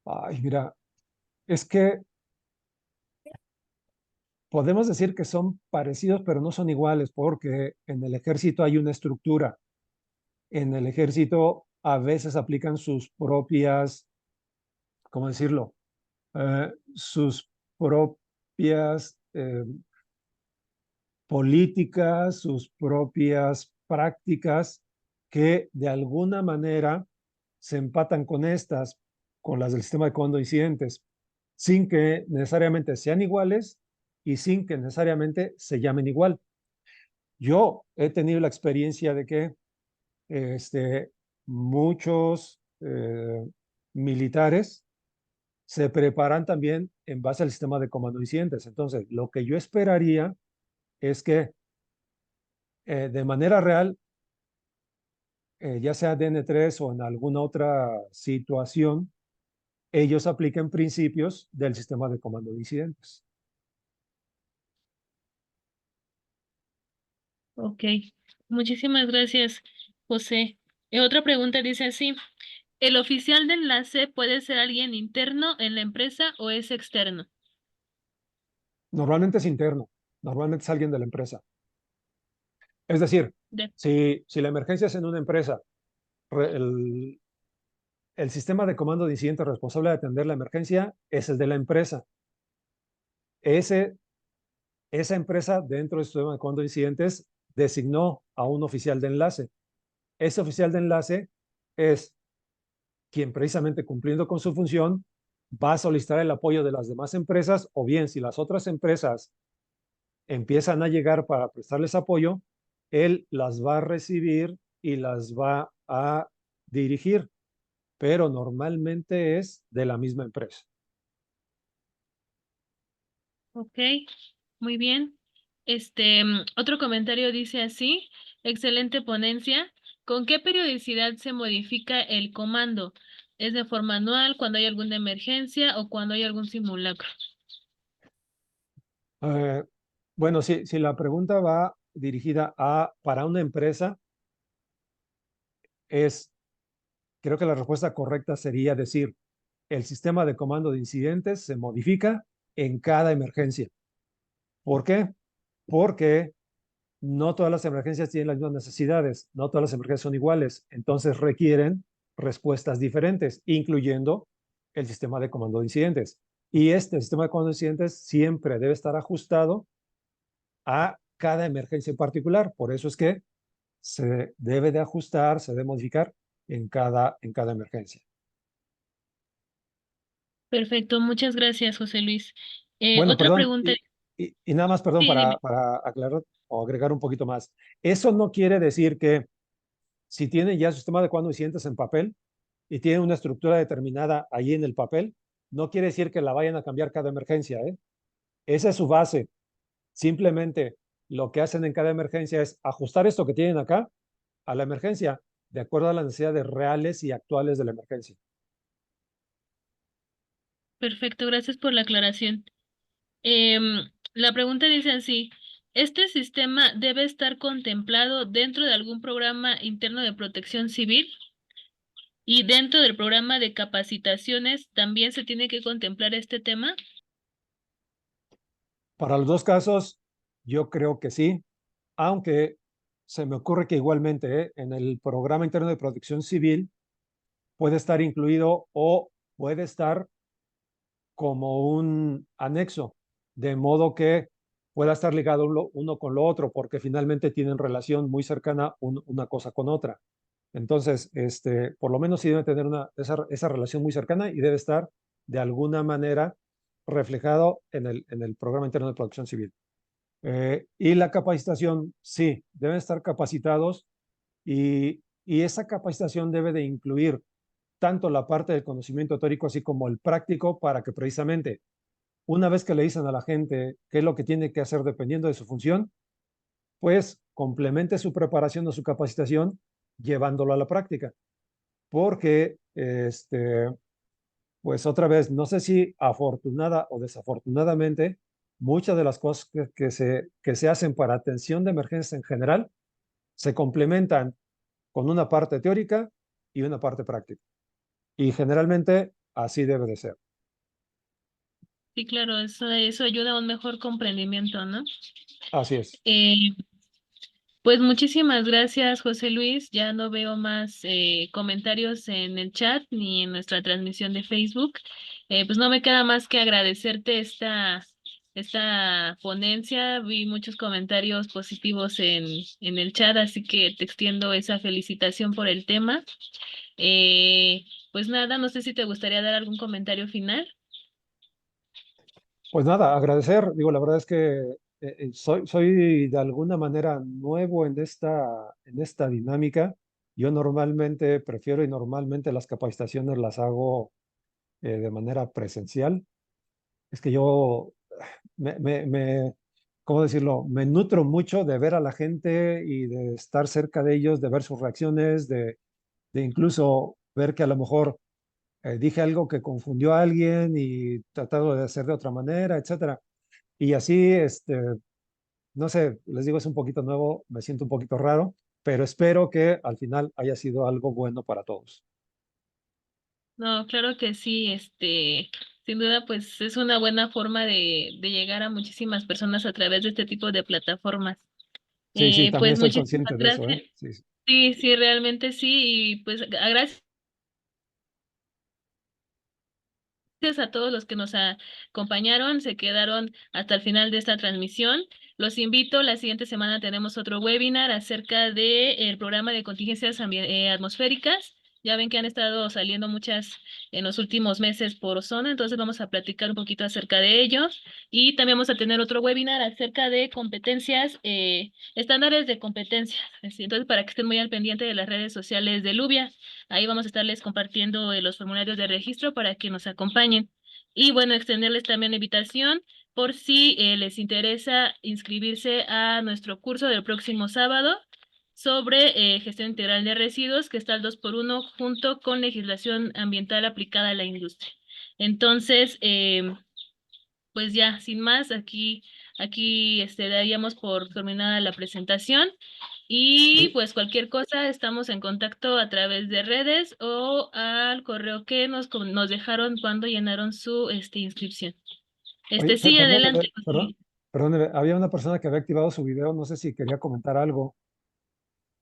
Ay, mira, es que podemos decir que son parecidos, pero no son iguales, porque en el ejército hay una estructura. En el ejército a veces aplican sus propias, ¿cómo decirlo? Sus propias políticas, sus propias prácticas que de alguna manera se empatan con estas, con las del sistema de comando de incidentes, sin que necesariamente sean iguales y sin que necesariamente se llamen igual. Yo he tenido la experiencia de que muchos militares se preparan también en base al sistema de comando de incidentes. Entonces, lo que yo esperaría es que de manera real, ya sea DN3 o en alguna otra situación, ellos apliquen principios del sistema de comando de incidentes. Ok, muchísimas gracias, José. Otra pregunta dice así, ¿el oficial de enlace puede ser alguien interno en la empresa o es externo? Normalmente es interno, normalmente es alguien de la empresa. Es decir, De, si la emergencia es en una empresa, el, el sistema de comando de incidentes responsable de atender la emergencia es el de la empresa. Ese, esa empresa, dentro del sistema de comando de incidentes, designó a un oficial de enlace. Ese oficial de enlace es quien precisamente cumpliendo con su función va a solicitar el apoyo de las demás empresas o bien si las otras empresas empiezan a llegar para prestarles apoyo, él las va a recibir y las va a dirigir, pero normalmente es de la misma empresa. Ok, muy bien. Otro comentario dice así, excelente ponencia. ¿Con qué periodicidad se modifica el comando? ¿Es de forma anual, cuando hay alguna emergencia o cuando hay algún simulacro? Eh, bueno, si la pregunta va dirigida a para una empresa, es, creo que la respuesta correcta sería decir, el sistema de comando de incidentes se modifica en cada emergencia. ¿Por qué? Porque no todas las emergencias tienen las mismas necesidades, no todas las emergencias son iguales, entonces requieren respuestas diferentes, incluyendo el sistema de comando de incidentes. Y este sistema de comando de incidentes siempre debe estar ajustado a cada emergencia en particular. Por eso es que se debe de ajustar, se debe modificar en cada emergencia. Perfecto, muchas gracias, José Luis. Bueno, Otra perdón, pregunta. y nada más, perdón, Sí, dime. para aclarar o agregar un poquito más. Eso no quiere decir que si tienen ya su sistema de comando de incidentes en papel y tienen una estructura determinada ahí en el papel, no quiere decir que la vayan a cambiar cada emergencia, ¿eh? Esa es su base. Simplemente lo que hacen en cada emergencia es ajustar esto que tienen acá a la emergencia de acuerdo a las necesidades reales y actuales de la emergencia. Perfecto, gracias por la aclaración. La pregunta dice así, ¿este sistema debe estar contemplado dentro de algún programa interno de protección civil? Y dentro del programa de capacitaciones, ¿también se tiene que contemplar este tema? Para los dos casos, yo creo que sí, aunque se me ocurre que igualmente en el programa interno de protección civil puede estar incluido o puede estar como un anexo, de modo que pueda estar ligado uno con lo otro, porque finalmente tienen relación muy cercana una cosa con otra. Entonces, por lo menos sí debe tener esa relación muy cercana y debe estar de alguna manera reflejado en el programa interno de protección civil. Y la capacitación, sí, deben estar capacitados y esa capacitación debe de incluir tanto la parte del conocimiento teórico así como el práctico para que precisamente una vez que le dicen a la gente qué es lo que tiene que hacer dependiendo de su función, pues complemente su preparación o su capacitación llevándolo a la práctica. Porque, pues otra vez, no sé si afortunada o desafortunadamente, muchas de las cosas que se hacen para atención de emergencia en general se complementan con una parte teórica y una parte práctica. Y generalmente así debe de ser. Sí, claro, eso ayuda a un mejor comprendimiento, ¿no? Así es. Eh, pues muchísimas gracias, José Luis. Ya no veo más comentarios en el chat ni en nuestra transmisión de Facebook. Pues no me queda más que agradecerte esta ponencia. Vi muchos comentarios positivos en el chat, así que te extiendo esa felicitación por el tema. Pues nada, no sé si te gustaría dar algún comentario final. Pues nada, agradecer. Digo, la verdad es que soy de alguna manera nuevo en esta dinámica. Yo normalmente prefiero y normalmente las capacitaciones las hago de manera presencial. Es que yo ¿cómo decirlo? Me nutro mucho de ver a la gente y de estar cerca de ellos, de ver sus reacciones, de incluso ver que a lo mejor dije algo que confundió a alguien y tratado de hacer de otra manera, etcétera. Y así, no sé, les digo, es un poquito nuevo, me siento un poquito raro, pero espero que al final haya sido algo bueno para todos. No, claro que sí, sin duda, pues es una buena forma de llegar a muchísimas personas a través de este tipo de plataformas. Sí, sí, también Pues soy muchísimas consciente de eso, ¿eh? gracias. Sí, sí. Sí, sí, realmente sí, y pues gracias a todos los que nos acompañaron, se quedaron hasta el final de esta transmisión. Los invito, la siguiente semana tenemos otro webinar acerca del programa de contingencias atmosféricas. Ya ven que han estado saliendo muchas en los últimos meses por zona, entonces vamos a platicar un poquito acerca de ello. Y también vamos a tener otro webinar acerca de competencias, estándares de competencias. Entonces, para que estén muy al pendiente de las redes sociales de Lubia. Ahí vamos a estarles compartiendo los formularios de registro para que nos acompañen. Y bueno, extenderles también la invitación por si les interesa inscribirse a nuestro curso del próximo sábado sobre gestión integral de residuos, que está al 2x1 junto con legislación ambiental aplicada a la industria. Entonces, pues ya, sin más, aquí daríamos por terminada la presentación y Sí. pues cualquier cosa estamos en contacto a través de redes o al correo que nos dejaron cuando llenaron su inscripción. Oye, Sí, adelante, perdón, José. perdóneme, había una persona que había activado su video, no sé si quería comentar algo.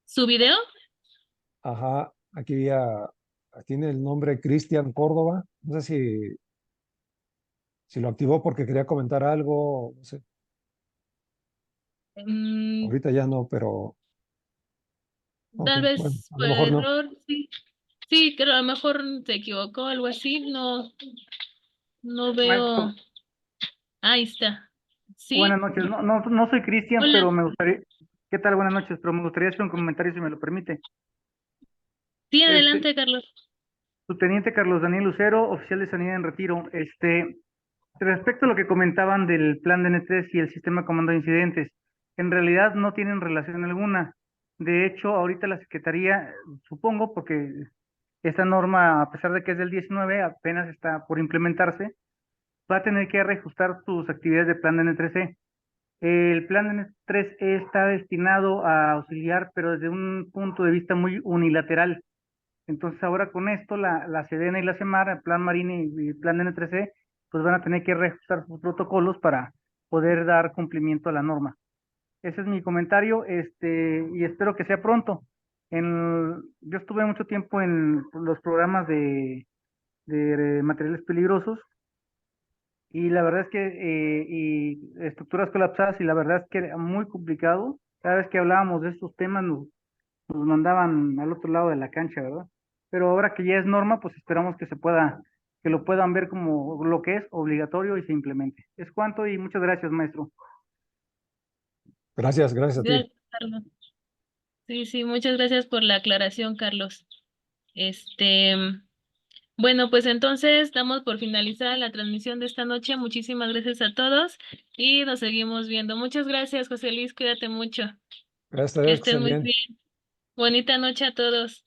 ¿Su video? Ajá, tiene el nombre Cristian Córdoba, no sé si lo activó porque quería comentar algo, no sé, Mm, ahorita ya no, pero ok, Tal bueno, vez a lo por mejor no. error, sí. Sí, creo a lo mejor se equivocó, algo así. No, no veo. Maestro, Ahí está. buenas Sí, noches. No soy Cristian, hola. pero me gustaría, ¿qué tal? Buenas noches, pero me gustaría hacer un comentario si me lo permite. Sí, Este, adelante, Carlos. Subteniente Carlos Daniel Lucero, oficial de sanidad en retiro. Respecto a lo que comentaban del plan de N3 y el sistema de comando de incidentes, en realidad no tienen relación alguna. De hecho, ahorita la Secretaría, supongo, porque esta norma, a pesar de que es del 19, apenas está por implementarse, va a tener que reajustar sus actividades de plan de N3E. El plan N3 está destinado a auxiliar, pero desde un punto de vista muy unilateral. Entonces ahora con esto la Sedena y la Semar, el plan Marine y el plan N3C, pues van a tener que reajustar sus protocolos para poder dar cumplimiento a la norma. Ese es mi comentario, y espero que sea pronto. Yo estuve mucho tiempo en los programas de materiales peligrosos y la verdad es que, y estructuras colapsadas, y la verdad es que era muy complicado. Cada vez que hablábamos de estos temas nos mandaban al otro lado de la cancha, ¿verdad? Pero ahora que ya es norma, pues esperamos que lo puedan ver como lo que es obligatorio y se implemente. Es cuanto y muchas gracias, maestro. Gracias, gracias a ti. Gracias, Carlos. Sí, sí, muchas gracias por la aclaración, Carlos. Este, bueno, pues entonces damos por finalizada la transmisión de esta noche. Muchísimas gracias a todos y nos seguimos viendo. Muchas gracias, José Luis. Cuídate mucho. Gracias a Que Dios, que estén estén muy bien. bien. Bonita noche a todos.